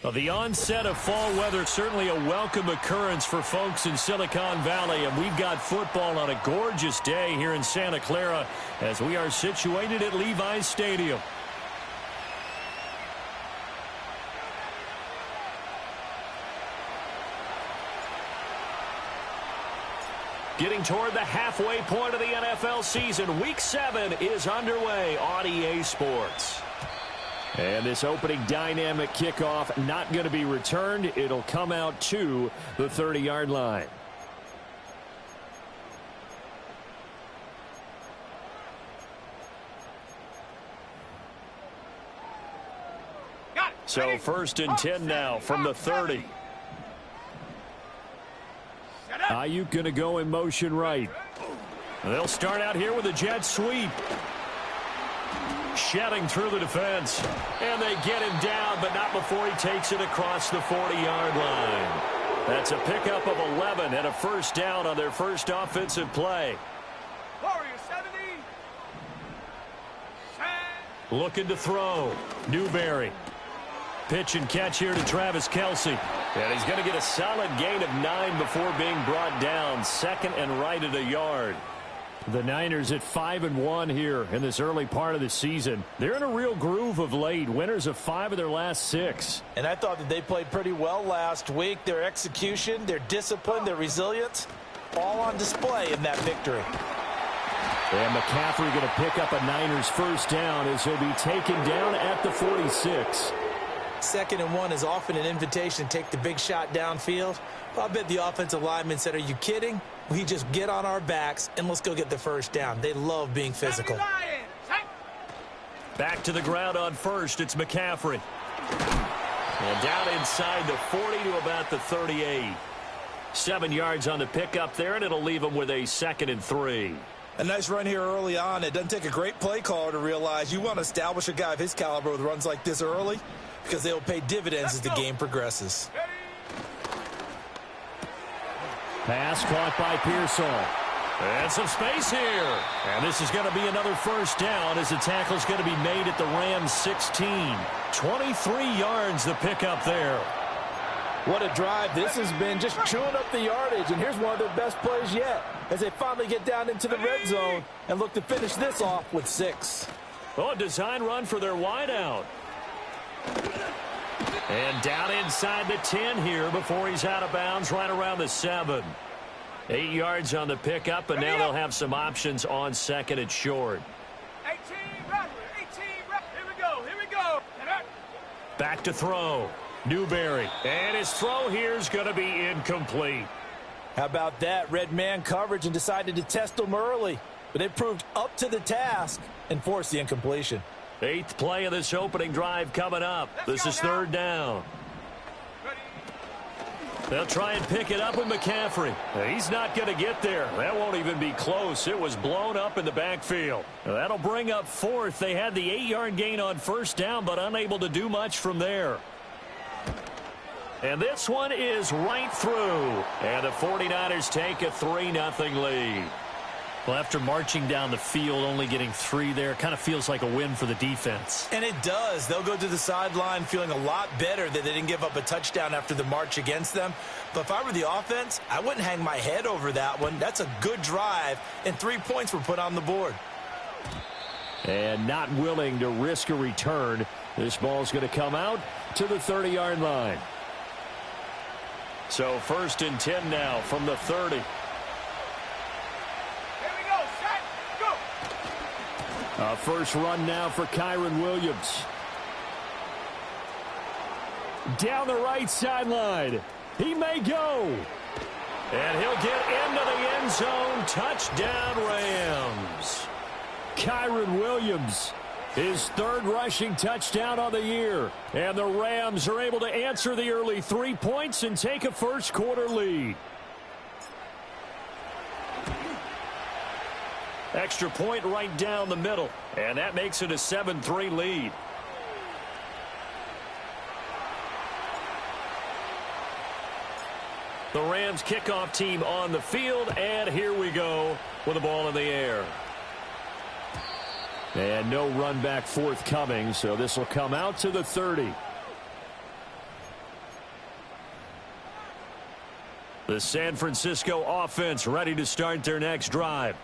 Well, the onset of fall weather, certainly a welcome occurrence for folks in Silicon Valley, and we've got football on a gorgeous day here in Santa Clara as we are situated at Levi's Stadium. Getting toward the halfway point of the NFL season, Week 7 is underway on EA Sports. And this opening dynamic kickoff not going to be returned. It'll come out to the 30-yard line. So 1st and 10 now from the 30. Ayuk going to go in motion right. They'll start out here with a jet sweep. Shedding through the defense. And they get him down, but not before he takes it across the 40-yard line. That's a pickup of 11 and a first down on their first offensive play. Warriors 70. Looking to throw. Newberry. Pitch and catch here to Travis Kelce. And he's going to get a solid gain of 9 before being brought down. Second and right at a yard. The Niners at 5-1 here in this early part of the season. They're in a real groove of late. Winners of 5 of their last 6. And I thought that they played pretty well last week. Their execution, their discipline, their resilience, all on display in that victory. And McCaffrey going to pick up a Niners first down as he'll be taken down at the 46. 2nd and 1 is often an invitation to take the big shot downfield. I bet the offensive lineman said, are you kidding? We just get on our backs and let's go get the first down. They love being physical. Back to the ground on first. It's McCaffrey. And down inside the 40 to about the 38. 7 yards on the pickup there, and it'll leave them with a 2nd and 3. A nice run here early on. It doesn't take a great play caller to realize you want to establish a guy of his caliber with runs like this early because they'll pay dividends as the game progresses. Pass caught by Pearsall. And some space here. And this is going to be another first down as the tackle's going to be made at the Rams 16. 23 yards the pickup there. What a drive. This has been just chewing up the yardage. And here's one of their best plays yet as they finally get down into the red zone and look to finish this off with 6. Oh, a design run for their wideout. And down inside the 10 here before he's out of bounds right around the 7. 8 yards on the pickup, and now they'll have some options on 2nd and short. 18, here we go. Back to throw. Newberry. And his throw here is going to be incomplete. How about that? Red man coverage and decided to test them early. But they proved up to the task and forced the incompletion. 8th play of this opening drive coming up. This is 3rd down. They'll try and pick it up with McCaffrey. He's not going to get there. That won't even be close. It was blown up in the backfield. That'll bring up 4th. They had the 8-yard gain on first down, but unable to do much from there. And this one is right through. And the 49ers take a 3-0 lead. Well, after marching down the field, only getting 3 there, kind of feels like a win for the defense. And it does. They'll go to the sideline feeling a lot better that they didn't give up a touchdown after the march against them. But if I were the offense, I wouldn't hang my head over that one. That's a good drive, and 3 points were put on the board. And not willing to risk a return. This ball's going to come out to the 30-yard line. So 1st and 10 now from the 30. First run now for Kyren Williams. Down the right sideline. He may go. And he'll get into the end zone. Touchdown, Rams. Kyren Williams, his 3rd rushing touchdown on the year. And the Rams are able to answer the early 3 points and take a first-quarter lead. Extra point right down the middle. And that makes it a 7-3 lead. The Rams kickoff team on the field. And here we go with the ball in the air. And no run back forthcoming. So this will come out to the 30. The San Francisco offense ready to start their next drive.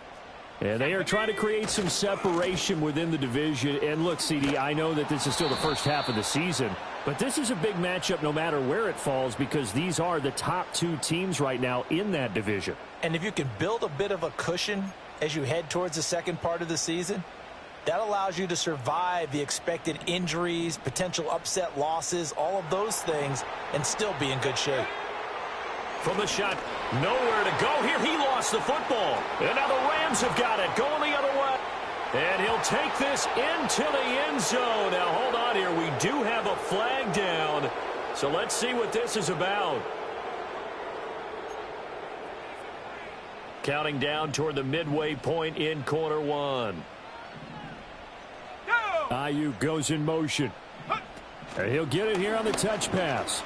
And they are trying to create some separation within the division. And look, CD, I know that this is still the first half of the season, but this is a big matchup no matter where it falls because these are the top two teams right now in that division. And if you can build a bit of a cushion as you head towards the second part of the season, that allows you to survive the expected injuries, potential upset losses, all of those things, and still be in good shape. From the shot, nowhere to go here. He lost the football. And now the Rams have got it, going the other way. And he'll take this into the end zone. Now, hold on here. We do have a flag down. So let's see what this is about. Counting down toward the midway point in quarter one. Ayuk goes in motion. And he'll get it here on the touch pass.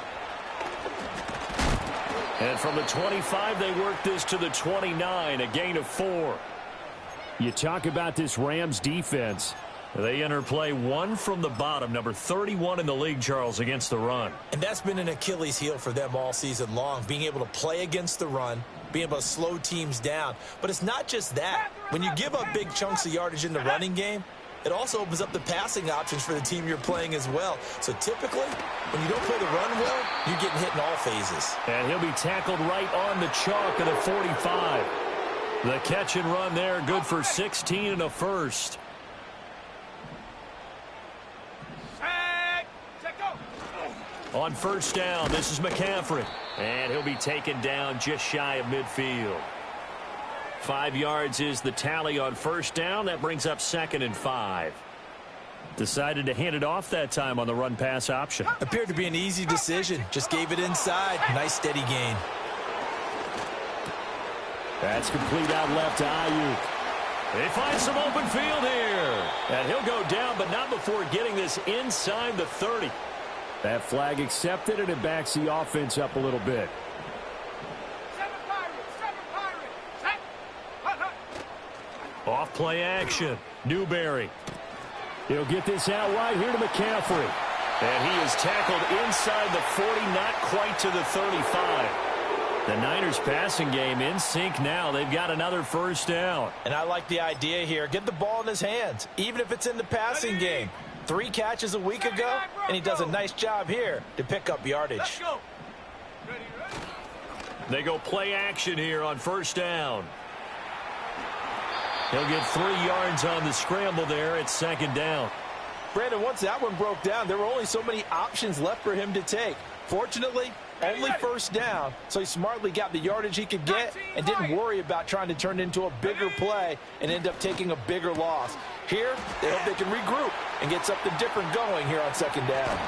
And from the 25, they work this to the 29, a gain of 4. You talk about this Rams defense. They enter play one from the bottom, number 31 in the league, Charles, against the run. And that's been an Achilles heel for them all season long, being able to play against the run, being able to slow teams down. But it's not just that. When you give up big chunks of yardage in the running game, it also opens up the passing options for the team you're playing as well. So typically, when you don't play the run well, you're getting hit in all phases. And he'll be tackled right on the chalk at the 45. The catch and run there, good for 16 and a first. On first down, this is McCaffrey. And he'll be taken down just shy of midfield. 5 yards is the tally on first down. That brings up 2nd and 5. Decided to hand it off that time on the run-pass option. Appeared to be an easy decision. Just gave it inside. Nice, steady gain. That's complete out left to Ayuk. They find some open field here. And he'll go down, but not before getting this inside the 30. That flag accepted, and it backs the offense up a little bit. Off play action. Newberry. He'll get this out wide here to McCaffrey. And he is tackled inside the 40, not quite to the 35. The Niners passing game in sync now. They've got another first down. And I like the idea here. Get the ball in his hands, even if it's in the passing game. 3 catches a week ago, and he does a nice job here to pick up yardage. They go play action here on first down. He'll get 3 yards on the scramble there at 2nd down. Brandon, once that one broke down, there were only so many options left for him to take. Fortunately, only first down, so he smartly got the yardage he could get and didn't worry about trying to turn it into a bigger play and end up taking a bigger loss. Here, they hope they can regroup and get something different going here on 2nd down.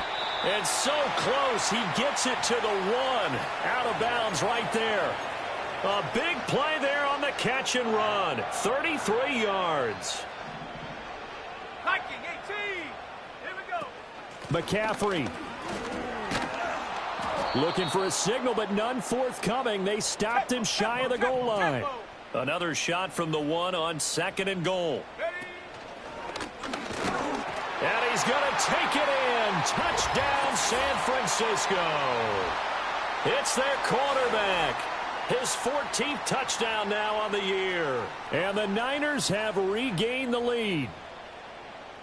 And so close, he gets it to the 1. Out of bounds right there. A big play there on the catch and run. 33 yards. Hiking 18. Here we go. McCaffrey. Looking for a signal, but none forthcoming. They stopped him shy of the goal line. Another shot from the 1 on 2nd and goal. And he's going to take it in. Touchdown, San Francisco. It's their quarterback. His 14th touchdown now on the year. And the Niners have regained the lead.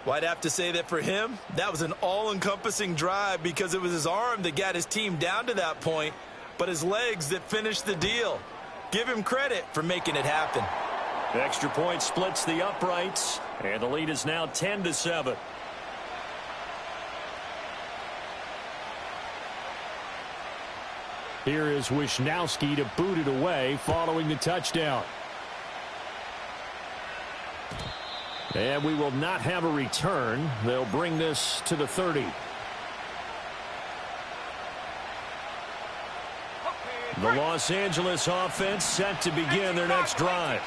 Well, I'd have to say that for him, that was an all-encompassing drive because it was his arm that got his team down to that point, but his legs that finished the deal. Give him credit for making it happen. The extra point splits the uprights, and the lead is now 10-7. Here is Wisnowski to boot it away following the touchdown. And we will not have a return. They'll bring this to the 30. The Los Angeles offense set to begin their next drive.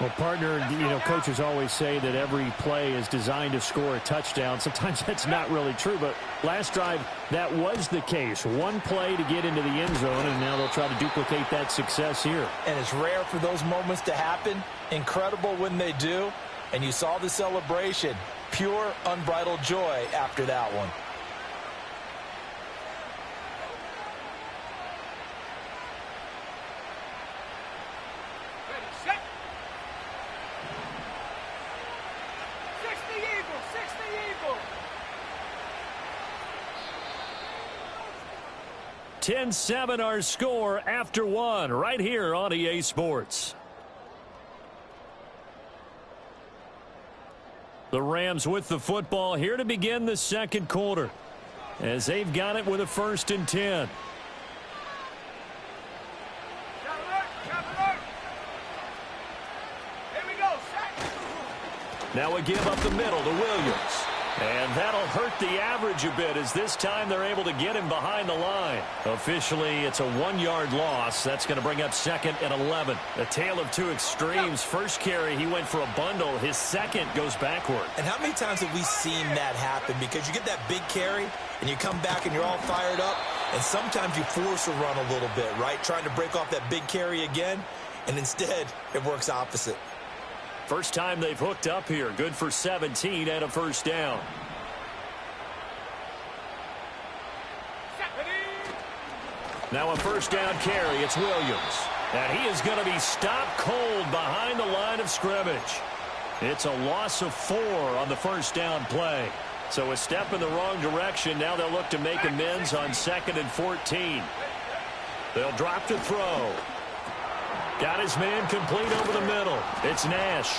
Well, partner, coaches always say that every play is designed to score a touchdown. Sometimes that's not really true, but last drive, that was the case. One play to get into the end zone, and now they'll try to duplicate that success here. And it's rare for those moments to happen. Incredible when they do. And you saw the celebration. Pure, unbridled joy after that one. 10-7 our score after one right here on EA Sports. The Rams with the football here to begin the second quarter as they've got it with a 1st and 10. Now a give up the middle to Williams. And that'll hurt the average a bit as this time they're able to get him behind the line. Officially, it's a 1-yard loss. That's going to bring up 2nd and 11. A tale of two extremes. First carry, he went for a bundle. His second goes backward. And how many times have we seen that happen? Because you get that big carry, and you come back and you're all fired up, and sometimes you force a run a little bit, right? Trying to break off that big carry again, and instead it works opposite. First time they've hooked up here. Good for 17 and a 1st down. Now a 1st down carry. It's Williams. And he is going to be stopped cold behind the line of scrimmage. It's a loss of 4 on the 1st down play. So a step in the wrong direction. Now they'll look to make amends on 2nd and 14. They'll drop to throw. Got his man complete over the middle. It's Nash.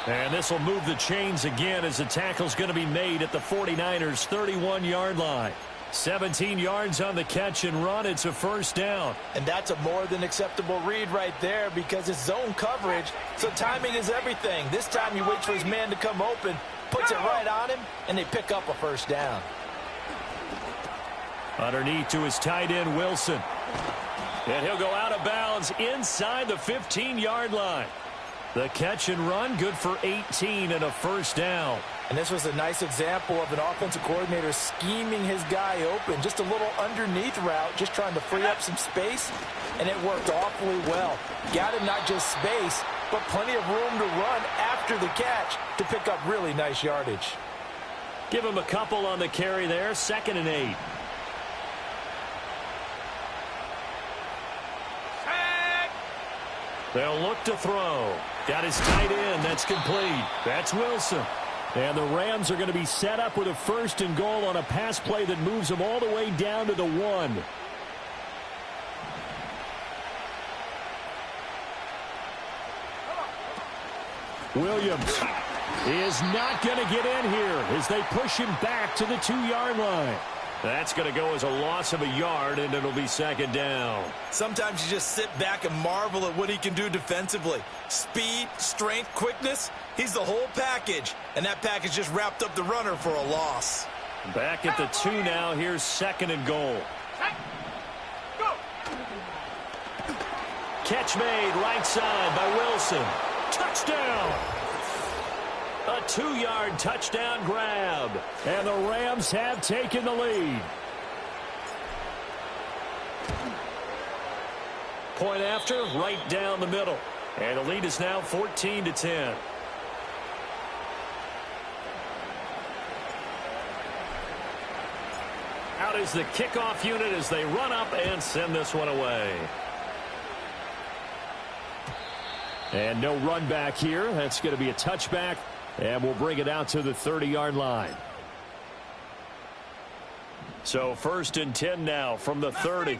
And this will move the chains again as the tackle's going to be made at the 49ers' 31-yard line. 17 yards on the catch and run. It's a 1st down. And that's a more than acceptable read right there because it's zone coverage, so timing is everything. This time he waits for his man to come open, puts it right on him, and they pick up a 1st down. Underneath to his tight end, Wilson. And he'll go out of bounds inside the 15-yard line. The catch and run, good for 18 and a 1st down. And this was a nice example of an offensive coordinator scheming his guy open. Just a little underneath route, just trying to free up some space, and it worked awfully well. Got him not just space, but plenty of room to run after the catch to pick up really nice yardage. Give him a couple on the carry there, 2nd and 8. They'll look to throw. Got his tight end. That's complete. That's Wilson. And the Rams are going to be set up with a 1st and goal on a pass play that moves them all the way down to the 1. Williams is not going to get in here as they push him back to the 2-yard line. That's going to go as a loss of a yard, and it'll be 2nd down. Sometimes you just sit back and marvel at what he can do defensively. Speed, strength, quickness, he's the whole package. And that package just wrapped up the runner for a loss. Back at the 2 now. Here's 2nd and goal. Catch made right side by Wilson. Touchdown! A 2-yard touchdown grab. And the Rams have taken the lead. Point after, right down the middle. And the lead is now 14-10. Out is the kickoff unit as they run up and send this one away. And no run back here. That's going to be a touchback. And we'll bring it out to the 30-yard line. So 1st and 10 now from the 30.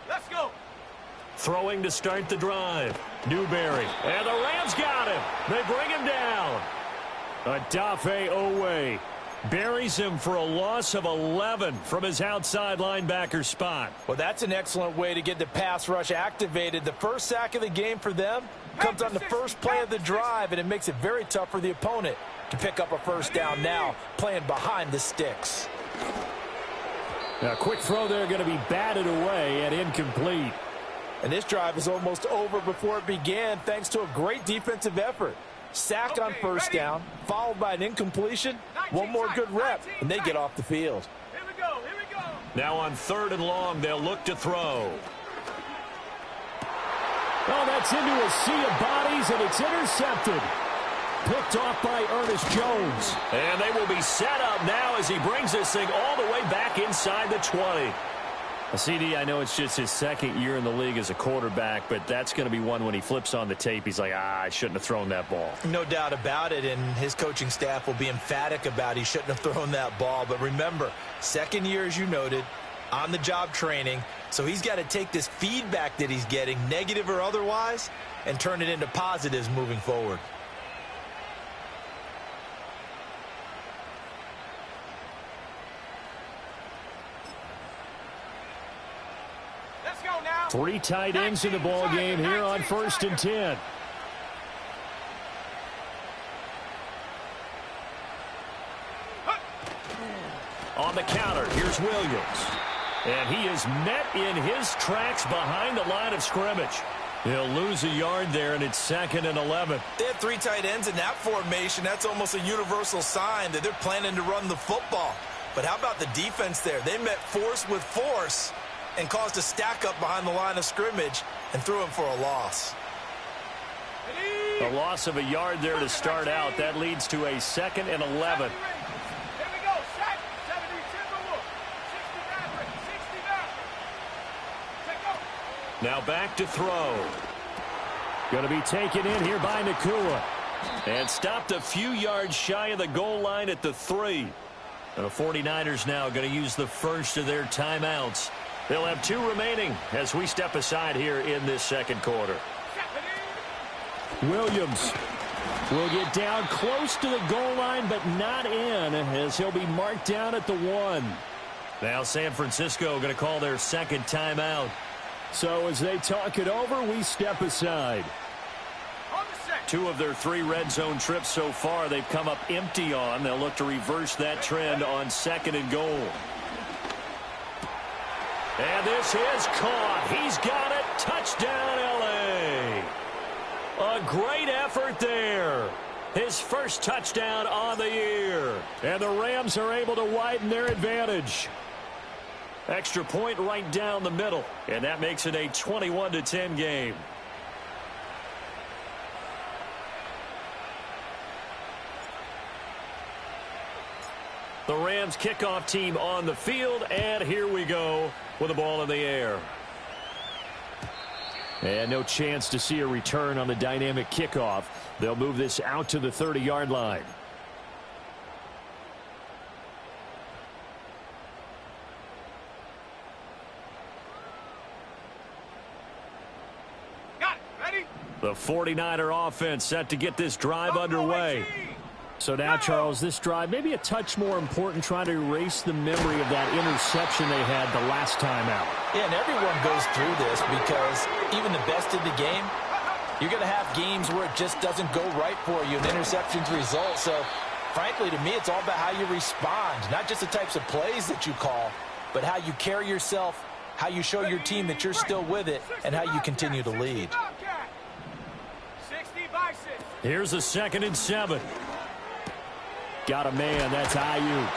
Let's go. Throwing to start the drive. Newberry. And the Rams got him. They bring him down. Adafe Owe buries him for a loss of 11 from his outside linebacker spot. Well, that's an excellent way to get the pass rush activated. The first sack of the game for them comes on the first play of the drive, and it makes it very tough for the opponent to pick up a 1st down now, playing behind the sticks. A quick throw there going to be batted away and incomplete. And this drive is almost over before it began thanks to a great defensive effort. Sack on 1st down, followed by an incompletion. One more good rep, and they get off the field. Here we go, here we go. Now on 3rd and long, they'll look to throw. Oh, that's into a sea of bodies, and it's intercepted. Picked off by Ernest Jones. And they will be set up now as he brings this thing all the way back inside the 20. CD, I know it's just his 2nd year in the league as a quarterback, but that's going to be one when he flips on the tape. He's like, I shouldn't have thrown that ball. No doubt about it, and his coaching staff will be emphatic about he shouldn't have thrown that ball. But remember, 2nd year, as you noted, on-the-job training, so he's got to take this feedback that he's getting, negative or otherwise, and turn it into positives moving forward. Let's go now. 3 tight ends in the ball game here on 1st and 10. On the counter, here's Williams. And he is met in his tracks behind the line of scrimmage. He'll lose a yard there, and it's 2nd and 11. They have 3 tight ends in that formation. That's almost a universal sign that they're planning to run the football. But how about the defense there? They met force with force and caused a stack up behind the line of scrimmage and threw him for a loss. A loss of a yard there to start out. That leads to a 2nd and 11. Now back to throw. Going to be taken in here by Nakua. And stopped a few yards shy of the goal line at the 3. And the 49ers now going to use the first of their timeouts. They'll have 2 remaining as we step aside here in this 2nd quarter. Williams will get down close to the goal line, but not in, as he'll be marked down at the 1. Now San Francisco going to call their 2nd timeout. So as they talk it over, we step aside. 2 of their 3 red zone trips so far they've come up empty on. They'll look to reverse that trend on 2nd and goal. And this is caught. He's got it. Touchdown, L.A. A great effort there. His first touchdown on the year. And the Rams are able to widen their advantage. Extra point right down the middle. And that makes it a 21-10 game. The Rams kickoff team on the field. And here we go with the ball in the air. And no chance to see a return on the dynamic kickoff. They'll move this out to the 30-yard line. The 49er offense set to get this drive underway. So now, Charles, this drive maybe a touch more important, trying to erase the memory of that interception they had the last time out. Yeah, and everyone goes through this because even the best in the game, you're going to have games where it just doesn't go right for you and interceptions result. So, frankly, to me, it's all about how you respond, not just the types of plays that you call, but how you carry yourself, how you show your team that you're still with it, and how you continue to lead. Here's a 2nd and 7. Got a man. That's Ayuk.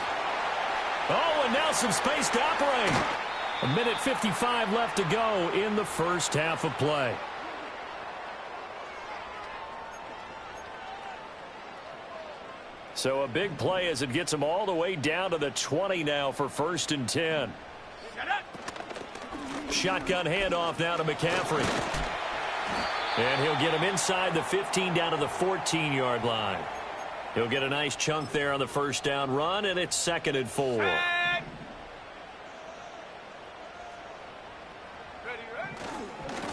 Oh, and now some space to operate. 1:55 left to go in the first half of play. So a big play as it gets them all the way down to the 20 now for 1st and 10. Shotgun handoff now to McCaffrey. And he'll get him inside the 15 down to the 14-yard line. He'll get a nice chunk there on the first down run, and it's 2nd and 4.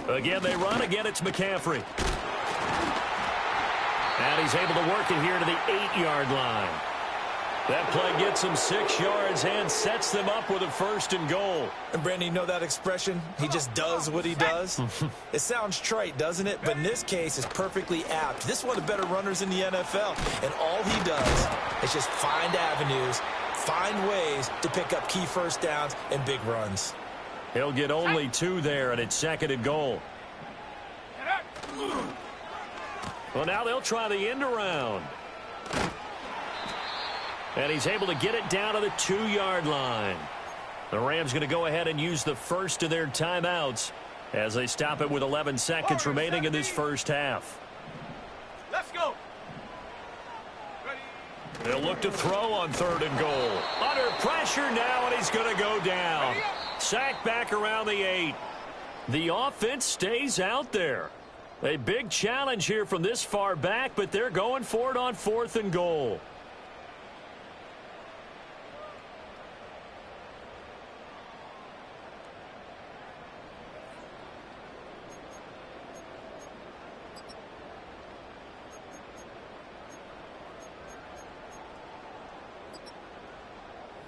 Again, they run. Again, it's McCaffrey. And he's able to work it here to the 8-yard line. That play gets him 6 yards and sets them up with a 1st and goal. And, Brandon, you know that expression? He just does what he does? It sounds trite, doesn't it? But in this case, it's perfectly apt. This is one of the better runners in the NFL. And all he does is just find avenues, find ways to pick up key first downs and big runs. He'll get only 2 there, and it's 2nd and goal. Well, now they'll try the end around. And he's able to get it down to the 2-yard line. The Rams going to go ahead and use the first of their timeouts as they stop it with 11 seconds remaining in this first half. Let's go. They'll look to throw on 3rd and goal. Under pressure now, and he's going to go down. Sacked back around the 8. The offense stays out there. A big challenge here from this far back, but they're going for it on 4th and goal.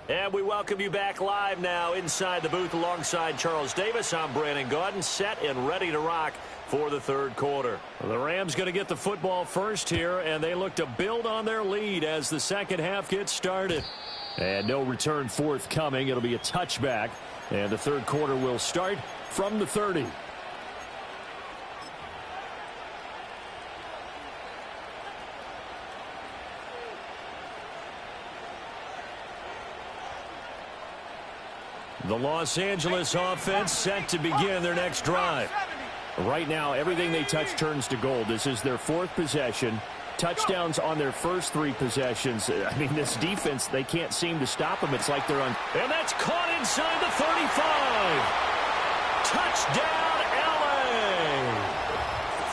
And we welcome you back live now inside the booth alongside Charles Davis. I'm Brandon Gaudin, set and ready to rock for the third quarter. The Rams going to get the football first here, and they look to build on their lead as the second half gets started. And no return forthcoming. It'll be a touchback, and the third quarter will start from the 30. The Los Angeles offense set to begin their next drive. Right now, everything they touch turns to gold. This is their fourth possession. Touchdowns on their first three possessions. I mean, this defense, they can't seem to stop them. It's like they're on. And that's caught inside the 35. Touchdown,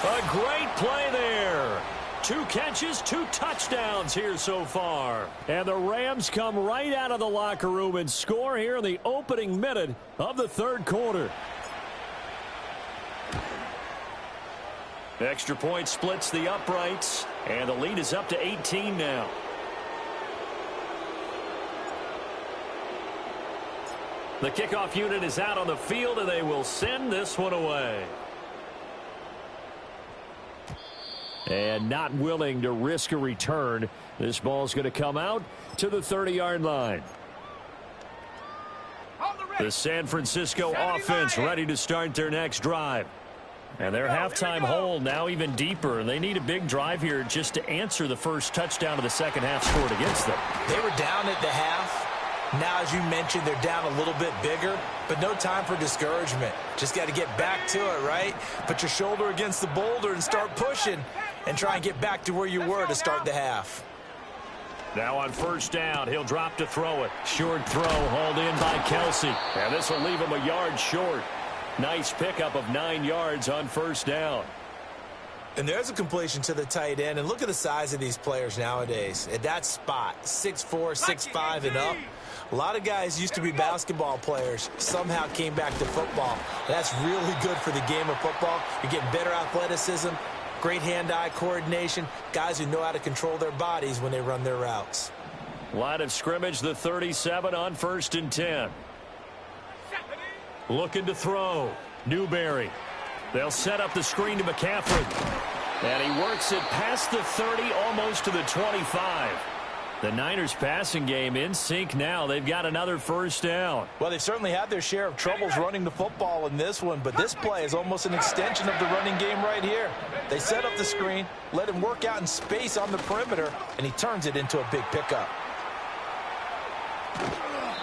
LA. A great play there. 2 catches, 2 touchdowns here so far. And the Rams come right out of the locker room and score here in the opening minute of the third quarter. Extra point splits the uprights, and the lead is up to 18 now. The kickoff unit is out on the field, and they will send this one away. And not willing to risk a return. This ball's going to come out to the 30-yard line. The San Francisco offense ready to start their next drive. And their halftime hole now even deeper. They need a big drive here just to answer the first touchdown of the second half scored against them. They were down at the half. Now, as you mentioned, they're down a little bit bigger, but no time for discouragement. Just got to get back to it, right? Put your shoulder against the boulder and start pushing and try and get back to where you were to start the half. Now on first down, he'll drop to throw it. Short throw hauled in by Kelsey. And this will leave him a yard short. Nice pickup of 9 yards on first down. And there's a completion to the tight end. And look at the size of these players nowadays. At that spot, 6'4", 6'5", and up. A lot of guys used to be basketball players, somehow came back to football. That's really good for the game of football. You're getting better athleticism, great hand-eye coordination, guys who know how to control their bodies when they run their routes. Line of scrimmage, the 37 on 1st and 10. Looking to throw. Newberry. They'll set up the screen to McCaffrey. And he works it past the 30, almost to the 25. The Niners passing game in sync now. They've got another first down. Well, they've certainly had their share of troubles running the football in this one, but this play is almost an extension of the running game right here. They set up the screen, let him work out in space on the perimeter, and he turns it into a big pickup.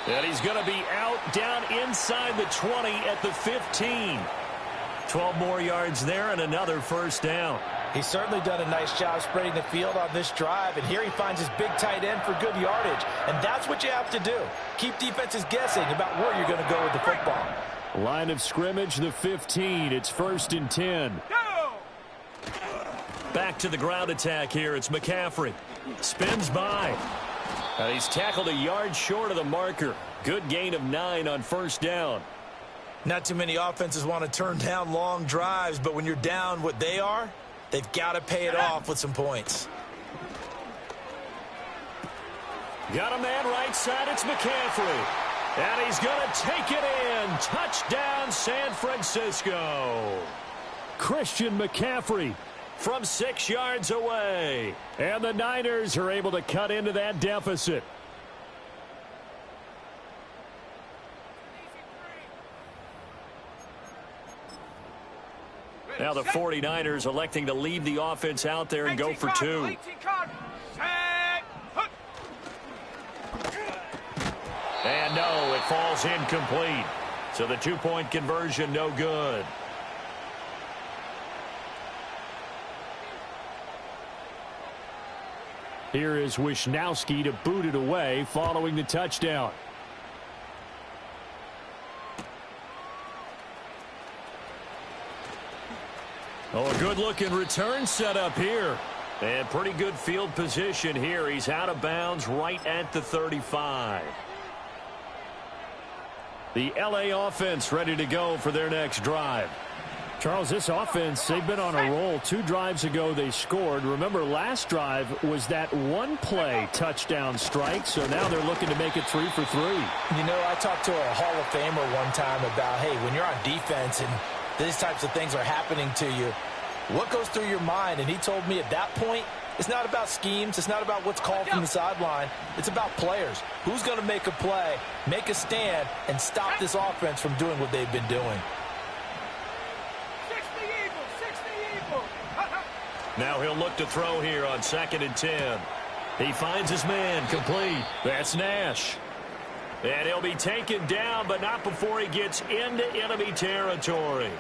And he's going to be out down inside the 20 at the 15. 12 more yards there and another first down. He's certainly done a nice job spreading the field on this drive, and here he finds his big tight end for good yardage. And that's what you have to do. Keep defenses guessing about where you're going to go with the football. Line of scrimmage, the 15. It's 1st and 10. Back to the ground attack here. It's McCaffrey. Spins by. And he's tackled a yard short of the marker. Good gain of 9 on first down. Not too many offenses want to turn down long drives, but when you're down what they are, they've got to pay it off with some points. Got a man right side. It's McCaffrey. And he's going to take it in. Touchdown, San Francisco. Christian McCaffrey from 6 yards away. And the Niners are able to cut into that deficit. Now the 49ers electing to leave the offense out there and go for 2. And no, it falls incomplete. So the 2-point conversion no good. Here is Wisnowski to boot it away following the touchdown. Oh, a good-looking return set up here. And pretty good field position here. He's out of bounds right at the 35. The LA offense ready to go for their next drive. Charles, this offense, they've been on a roll. 2 drives ago they scored. Remember, last drive was that one-play touchdown strike, so now they're looking to make it 3 for 3. You know, I talked to a Hall of Famer one time about, hey, when you're on defense and these types of things are happening to you, what goes through your mind? And he told me at that point, it's not about schemes. It's not about what's called from the sideline. It's about players. Who's going to make a play, make a stand, and stop this offense from doing what they've been doing? Now he'll look to throw here on 2nd and 10. He finds his man, complete. That's Nash. And he'll be taken down, but not before he gets into enemy territory.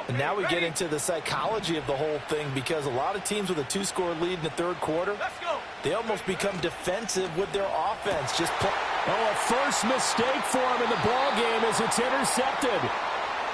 And now we get into the psychology of the whole thing, because a lot of teams with a 2-score lead in the 3rd quarter, they almost become defensive with their offense. A first mistake for him in the ball game as it's intercepted.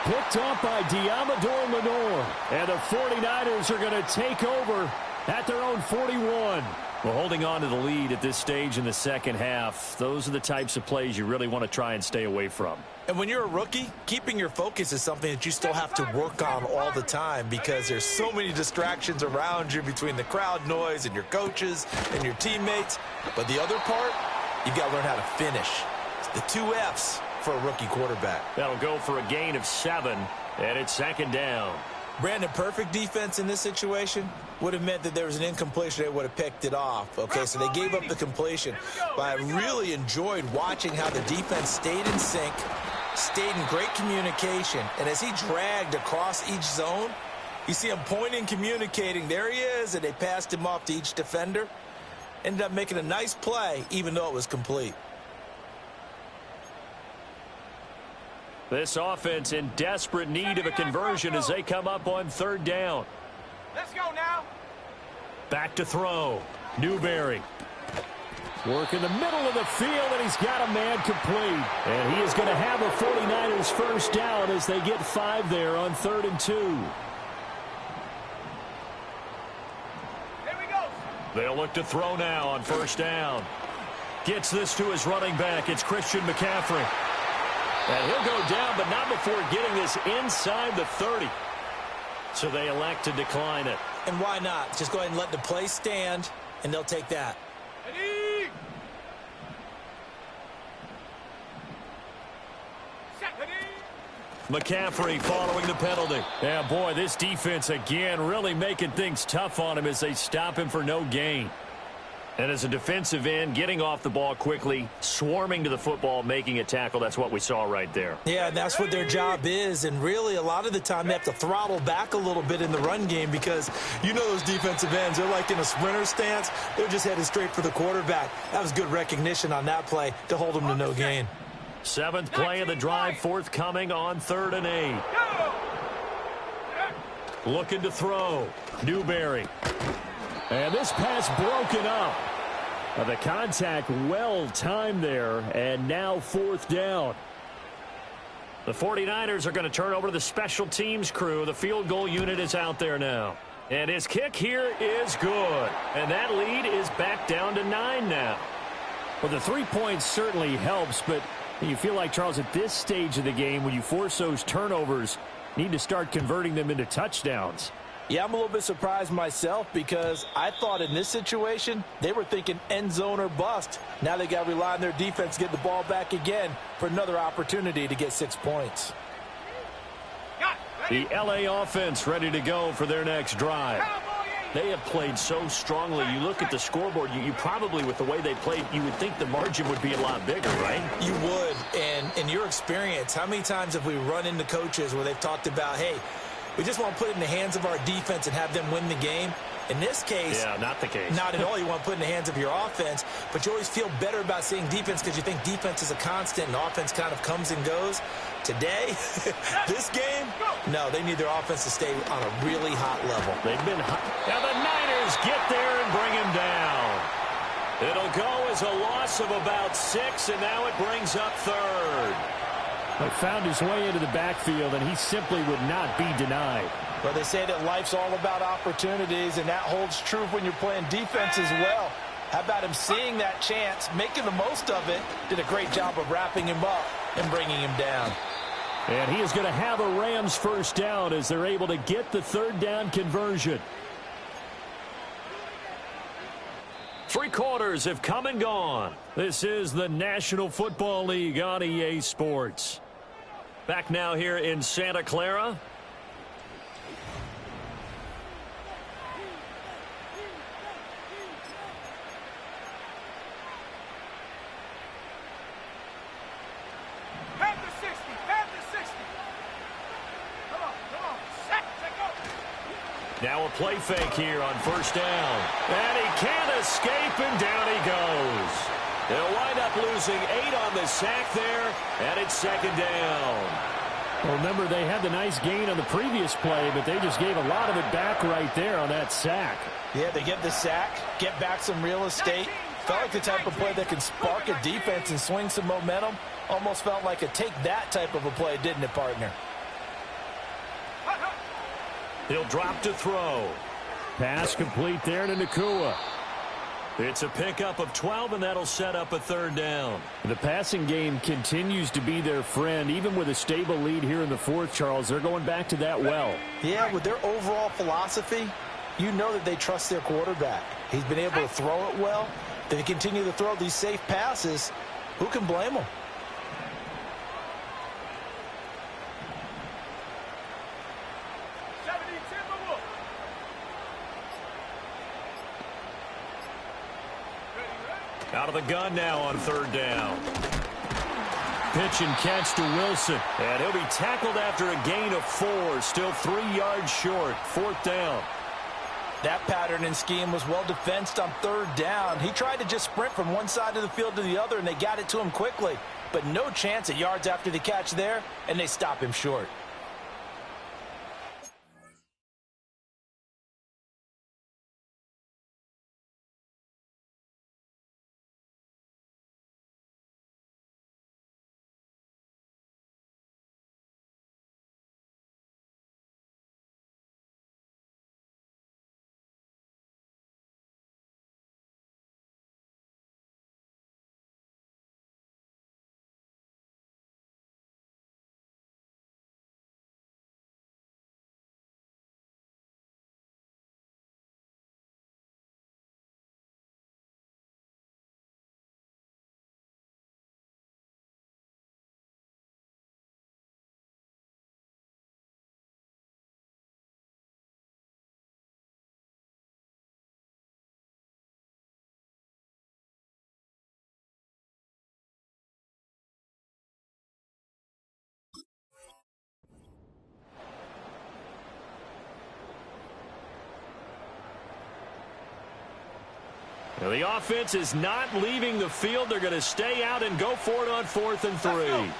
Picked off by Diamador Lenore. And the 49ers are going to take over at their own 41. Well, holding on to the lead at this stage in the second half, those are the types of plays you really want to try and stay away from. And when you're a rookie, keeping your focus is something that you still have to work on all the time, because there's so many distractions around you between the crowd noise and your coaches and your teammates. But the other part, you've got to learn how to finish. It's the 2 F's for a rookie quarterback. That'll go for a gain of 7, and it's 2nd down. Brandon, perfect defense in this situation would have meant that there was an incompletion. They would have picked it off. Okay, so they gave up the completion. But I really enjoyed watching how the defense stayed in sync, stayed in great communication. And as he dragged across each zone, you see him pointing, communicating. There he is, and they passed him off to each defender. Ended up making a nice play, even though it was complete. This offense in desperate need of a conversion as they come up on 3rd down. Let's go now. Back to throw. Newberry. Work in the middle of the field, and he's got a man complete. And he is going to have a 49ers first down as they get 5 there on 3rd and 2. Here we go. They'll look to throw now on 1st down. Gets this to his running back. It's Christian McCaffrey. And he'll go down, but not before getting this inside the 30. So they elect to decline it. And why not? Just go ahead and let the play stand, and they'll take that. Ready. Set. Ready. McCaffrey following the penalty. Yeah, boy, this defense again really making things tough on him as they stop him for no gain. And as a defensive end, getting off the ball quickly, swarming to the football, making a tackle, that's what we saw right there. Yeah, and that's what their job is. And really, a lot of the time, they have to throttle back a little bit in the run game, because you know those defensive ends, they're like in a sprinter stance. They're just headed straight for the quarterback. That was good recognition on that play to hold them to no gain. 7th play of the drive, forthcoming on 3rd and 8. Looking to throw. Newberry. And this pass broken up. The contact well timed there, and now 4th down. The 49ers are going to turn over to the special teams crew. The field goal unit is out there now. And his kick here is good. And that lead is back down to 9 now. Well, the 3 points certainly helps, but you feel like, Charles, at this stage of the game, when you force those turnovers, you need to start converting them into touchdowns. Yeah, I'm a little bit surprised myself, because I thought in this situation they were thinking end zone or bust. Now they got to rely on their defense to get the ball back again for another opportunity to get 6 points. The LA offense ready to go for their next drive. They have played so strongly. You look at the scoreboard, you probably, with the way they played, you would think the margin would be a lot bigger, right? You would. And in your experience, how many times have we run into coaches where they've talked about, hey, we just want to put it in the hands of our defense and have them win the game? In this case, yeah, not the case. Not at all. You want to put it in the hands of your offense, but you always feel better about seeing defense because you think defense is a constant and offense kind of comes and goes. Today, this game, no, they need their offense to stay on a really hot level. They've been hot. Now the Niners get there and bring him down. It'll go as a loss of about 6, and now it brings up 3rd. He found his way into the backfield, and he simply would not be denied. But they say that life's all about opportunities, and that holds true when you're playing defense as well. How about him seeing that chance, making the most of it, did a great job of wrapping him up and bringing him down. And he is going to have a Rams first down as they're able to get the third down conversion. 3 quarters have come and gone. This is the National Football League on EA Sports. Back now here in Santa Clara. Now a play fake here on first down. And he can't escape, and down he goes. They'll wind up losing 8 on the sack there, and it's second down. Well, remember, they had the nice gain on the previous play, but they just gave a lot of it back right there on that sack. Yeah, they get the sack, get back some real estate. Felt like the type of play that can spark a defense and swing some momentum. Almost felt like a take that type of a play, didn't it, partner? He'll drop to throw. Pass complete there to Nakua. It's a pickup of 12, and that'll set up a third down. The passing game continues to be their friend. Even with a stable lead here in the fourth, Charles, they're going back to that well. Yeah, with their overall philosophy, you know that they trust their quarterback. He's been able to throw it well. They continue to throw these safe passes. Who can blame them? Out of the gun now on third down. Pitch and catch to Wilson. And he'll be tackled after a gain of 4. Still 3 yards short. Fourth down. That pattern and scheme was well defensed on third down. He tried to just sprint from one side of the field to the other, and they got it to him quickly. But no chance at yards after the catch there, and they stop him short. Now the offense is not leaving the field. They're going to stay out and go for it on 4th and 3.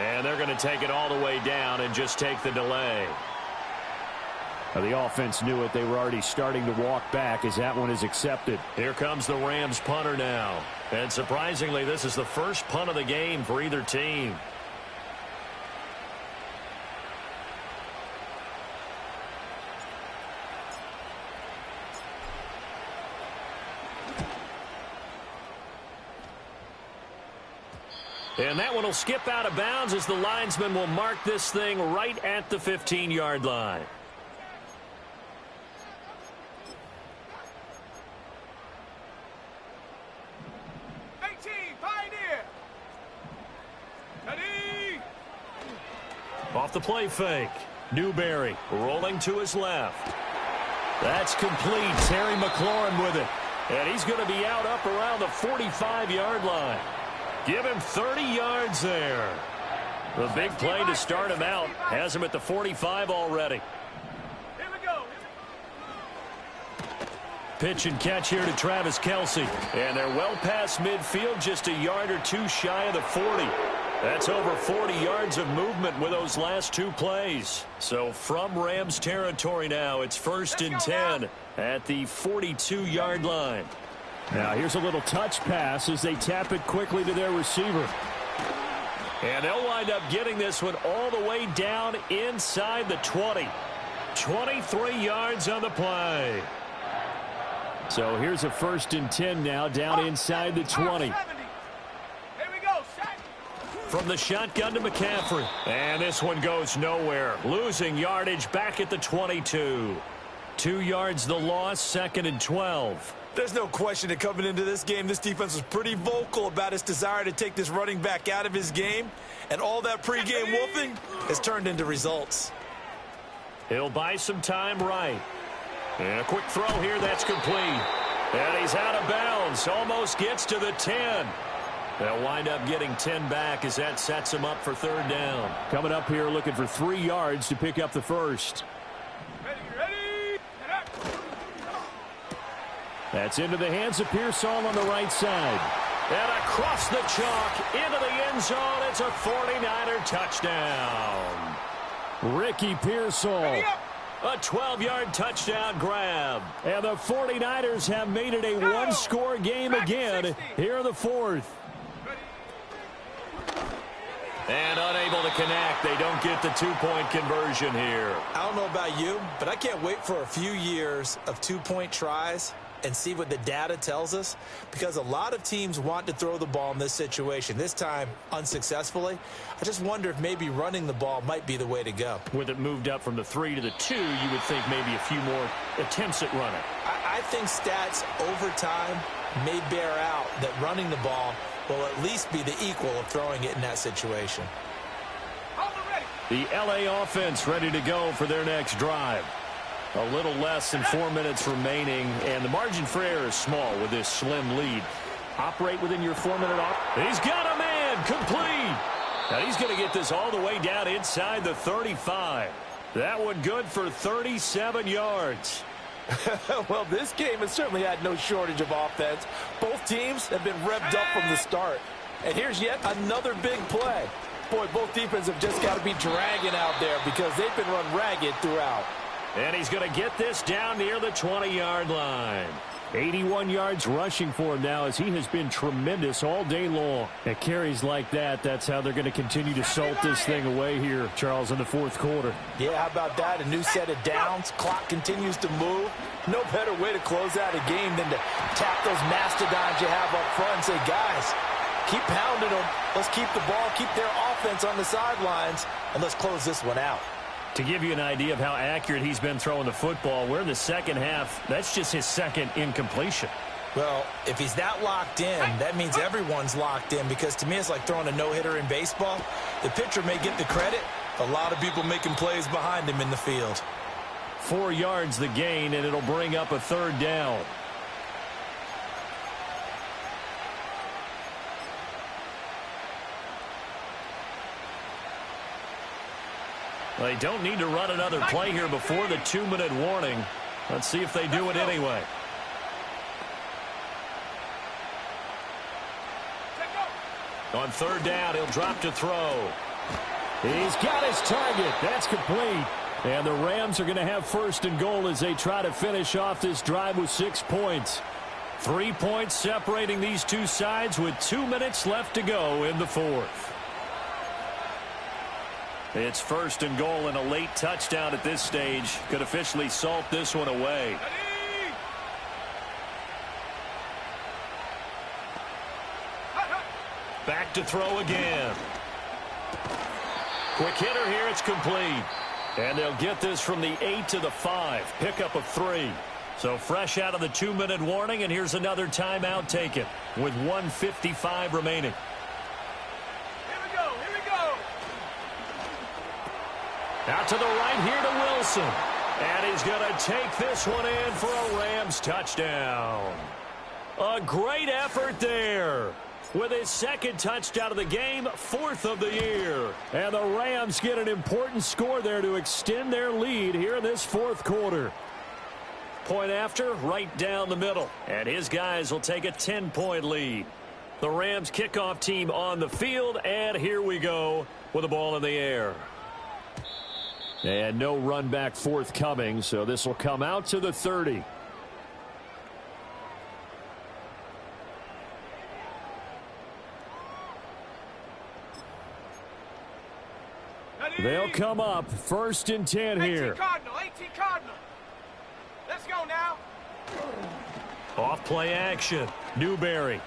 And they're going to take it all the way down and just take the delay. Now, the offense knew it. They were already starting to walk back as that one is accepted. Here comes the Rams punter now. And surprisingly, this is the first punt of the game for either team. And that one will skip out of bounds as the linesman will mark this thing right at the 15-yard line. Off the play fake. Newberry rolling to his left. That's complete. Terry McLaurin with it. And he's going to be out up around the 45-yard line. Give him 30 yards there. The big play to start him out has him at the 45 already. Here we go. Pitch and catch here to Travis Kelce. And they're well past midfield, just a yard or two shy of the 40. That's over 40 yards of movement with those last 2 plays. So from Rams territory now, it's 1st and 10 at the 42-yard line. Now here's a little touch pass as they tap it quickly to their receiver. And they'll wind up getting this one all the way down inside the 20. 23 yards on the play. So here's a 1st and 10 now, down inside the 20. Here we go, set. From the shotgun to McCaffrey. And this one goes nowhere. Losing yardage back at the 22. 2 yards the loss, 2nd and 12. There's no question that coming into this game, this defense was pretty vocal about its desire to take this running back out of his game. And all that pregame wolfing has turned into results. He'll buy some time right. And a quick throw here, that's complete. And he's out of bounds. Almost gets to the 10. They'll wind up getting 10 back as that sets him up for 3rd down. Coming up here looking for 3 yards to pick up the 1st. Ready. That's into the hands of Pearsall on the right side. And across the chalk into the end zone. It's a 49er touchdown. Ricky Pearsall. A 12-yard touchdown grab. And the 49ers have made it a one-score game again here in the 4th. And unable to connect. They don't get the 2-point conversion here. I don't know about you, but I can't wait for a few years of 2-point tries and see what the data tells us, because a lot of teams want to throw the ball in this situation, this time unsuccessfully. I just wonder if maybe running the ball might be the way to go. With it moved up from the 3 to the 2, you would think maybe a few more attempts at running. I think stats over time may bear out that running the ball will at least be the equal of throwing it in that situation. The LA offense ready to go for their next drive. A little less than 4 minutes remaining, and the margin for error is small with this slim lead. Operate within your 4-minute off. He's got a man complete. Now he's going to get this all the way down inside the 35. That one good for 37 yards. Well, this game has certainly had no shortage of offense. Both teams have been revved up from the start. And here's yet another big play. Boy, both defenses have just got to be dragging out there because they've been run ragged throughout. And he's going to get this down near the 20-yard line. 81 yards rushing for him now as he has been tremendous all day long. At carries like that, that's how they're going to continue to salt this thing away here, Charles, in the 4th quarter. Yeah, how about that? A new set of downs. Clock continues to move. No better way to close out a game than to tap those mastodons you have up front and say, guys, keep pounding them. Let's keep the ball, keep their offense on the sidelines, and let's close this one out. To give you an idea of how accurate he's been throwing the football, we're in the second half. That's just his 2nd incompletion. Well, if he's that locked in, that means everyone's locked in, because to me it's like throwing a no-hitter in baseball. The pitcher may get the credit, a lot of people making plays behind him in the field. 4 yards the gain, and it'll bring up a 3rd down. They don't need to run another play here before the 2-minute warning. Let's see if they do it anyway. On 3rd down, he'll drop to throw. He's got his target. That's complete. And the Rams are going to have 1st and goal as they try to finish off this drive with 6 points. 3 points separating these two sides with 2 minutes left to go in the 4th. It's 1st and goal, and a late touchdown at this stage could officially salt this one away. Back to throw again. Quick hitter here, it's complete. And they'll get this from the 8 to the 5. Pickup of 3. So fresh out of the 2-minute warning, and here's another timeout taken with 1:55 remaining. Out to the right here to Wilson. And he's going to take this one in for a Rams touchdown. A great effort there. With his 2nd touchdown of the game, 4th of the year. And the Rams get an important score there to extend their lead here in this 4th quarter. Point after, right down the middle. And his guys will take a 10-point lead. The Rams kickoff team on the field, and here we go with the ball in the air. And no run back forthcoming, so this will come out to the 30. They'll come up 1st and 10 here. 18 Cardinal, 18 Cardinal. Let's go now. Off play action. Newberry.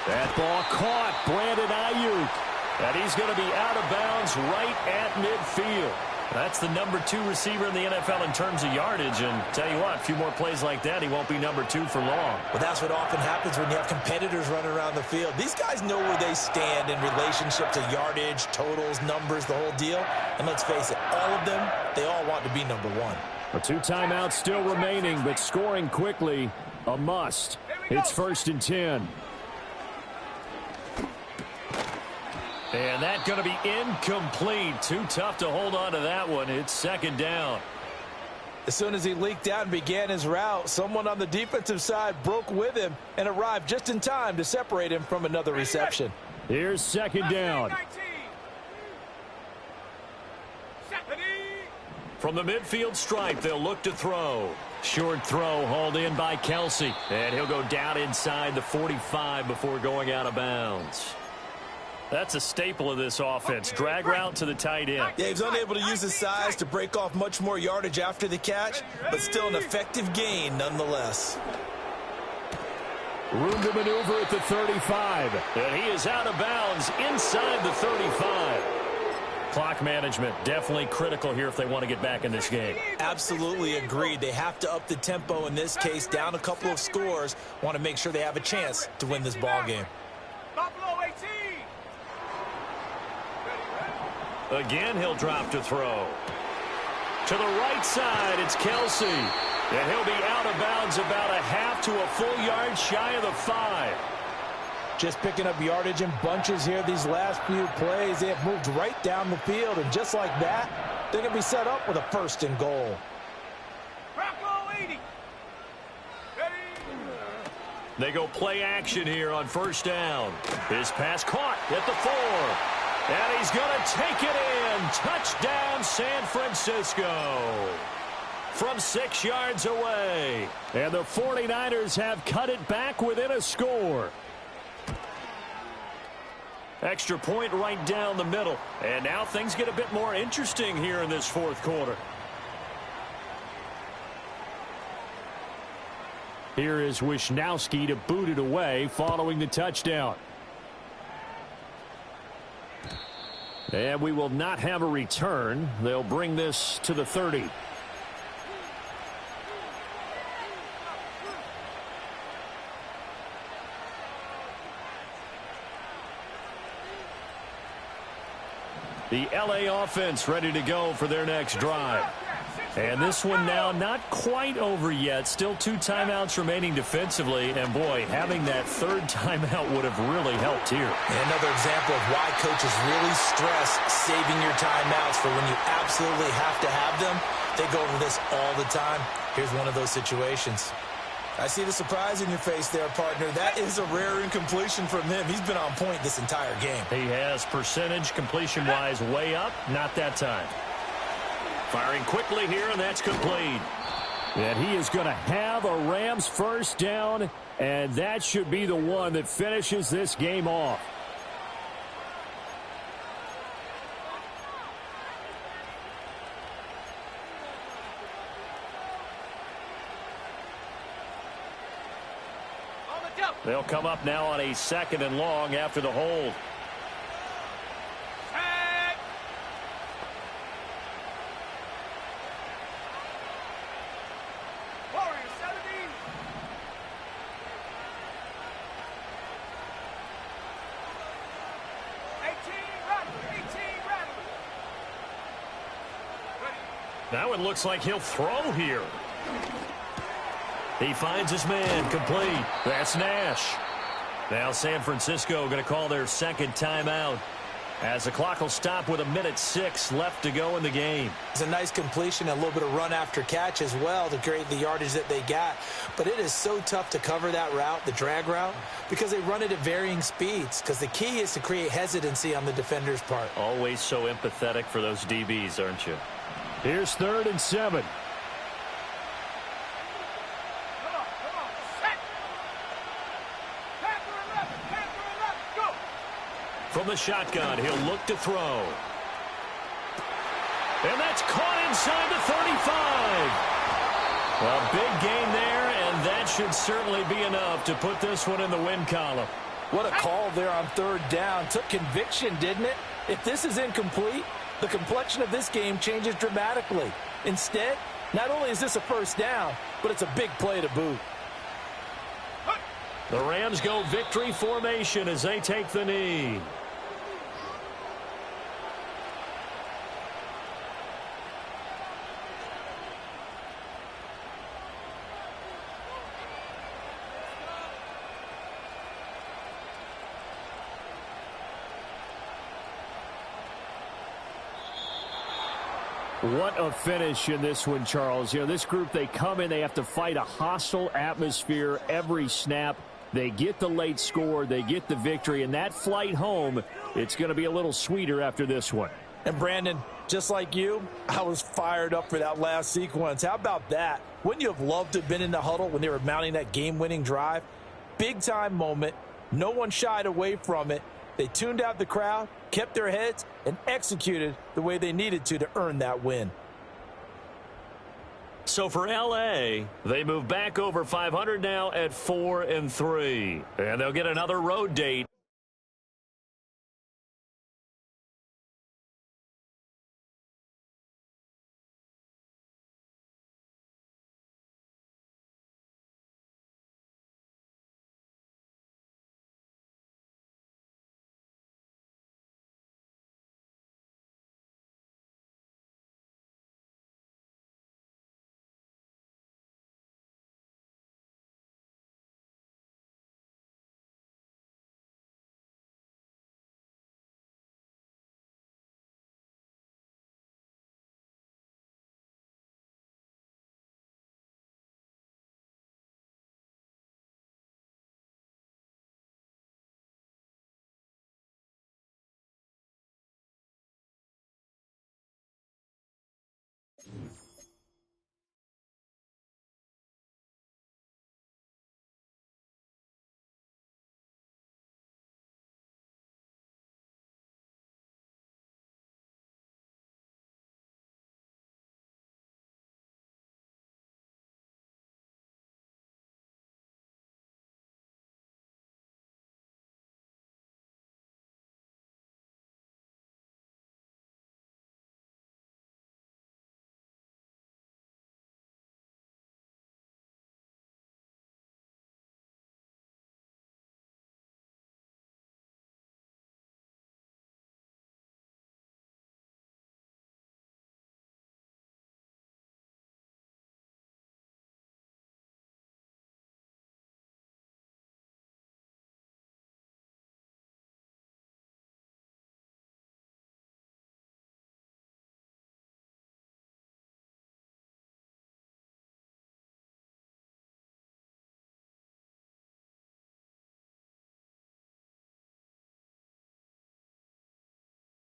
That ball caught. Brandon Ayuk. And he's going to be out of bounds right at midfield. That's the number 2 receiver in the NFL in terms of yardage. And tell you what, a few more plays like that, he won't be number 2 for long. Well, that's what often happens when you have competitors running around the field. These guys know where they stand in relationship to yardage, totals, numbers, the whole deal. And let's face it, all of them, they all want to be number 1. A 2 timeouts still remaining, but scoring quickly, a must. It's 1st and 10. And that's going to be incomplete. Too tough to hold on to that one. It's 2nd down. As soon as he leaked out and began his route, someone on the defensive side broke with him and arrived just in time to separate him from another reception. Here's 2nd down. From the midfield stripe, they'll look to throw. Short throw hauled in by Kelsey. And he'll go down inside the 45 before going out of bounds. That's a staple of this offense. Drag route to the tight end. Yeah, he's unable to use his size to break off much more yardage after the catch, but still an effective gain nonetheless. Room to maneuver at the 35. And he is out of bounds inside the 35. Clock management definitely critical here if they want to get back in this game. Absolutely agreed. They have to up the tempo in this case, down a couple of scores. Want to make sure they have a chance to win this ball game. Buffalo 18. Again, he'll drop to throw. To the right side, it's Kelsey. And he'll be out of bounds about a half to a full yard shy of the 5. Just picking up yardage in bunches here these last few plays. They have moved right down the field, and just like that, they're going to be set up with a 1st and goal. Bronco 80. Ready. They go play action here on 1st down. His pass caught at the 4. And he's going to take it in. Touchdown, San Francisco. From 6 yards away. And the 49ers have cut it back within a score. Extra point right down the middle. And now things get a bit more interesting here in this 4th quarter. Here is Wisnowski to boot it away following the touchdown. And we will not have a return. They'll bring this to the 30. The LA offense ready to go for their next drive. And this one now not quite over yet. Still 2 timeouts remaining defensively. And, boy, having that 3rd timeout would have really helped here. And another example of why coaches really stress saving your timeouts for when you absolutely have to have them. They go over this all the time. Here's one of those situations. I see the surprise in your face there, partner. That is a rare incompletion from him. He's been on point this entire game. He has percentage completion-wise way up. Not that time. Firing quickly here, and that's complete. And he is going to have a Rams 1st down, and that should be the one that finishes this game off. They'll come up now on a 2nd and long after the hold. Warriors 17. Now it looks like he'll throw here. He finds his man complete. That's Nash. Now San Francisco going to call their 2nd timeout as the clock will stop with 1:06 left to go in the game. It's a nice completion, a little bit of run after catch as well to create the yardage that they got. But it is so tough to cover that route, the drag route, because they run it at varying speeds. Because the key is to create hesitancy on the defender's part. Always so empathetic for those DBs, aren't you? Here's 3rd and 7. From the shotgun, he'll look to throw. And that's caught inside the 35. A big gain there, and that should certainly be enough to put this one in the win column. What a call there on third down. Took conviction, didn't it? If this is incomplete, the complexion of this game changes dramatically. Instead, not only is this a first down, but it's a big play to boot. The Rams go victory formation as they take the knee. What a finish in this one, Charles. You know, this group, they come in, they have to fight a hostile atmosphere every snap. They get the late score, they get the victory, and that flight home, it's going to be a little sweeter after this one. And Brandon, just like you, I was fired up for that last sequence. How about that? Wouldn't you have loved to have been in the huddle when they were mounting that game-winning drive? Big-time moment. No one shied away from it. They tuned out the crowd, kept their heads, and executed the way they needed to earn that win. So for L.A., they move back over 500 now at 4-3. And they'll get another road date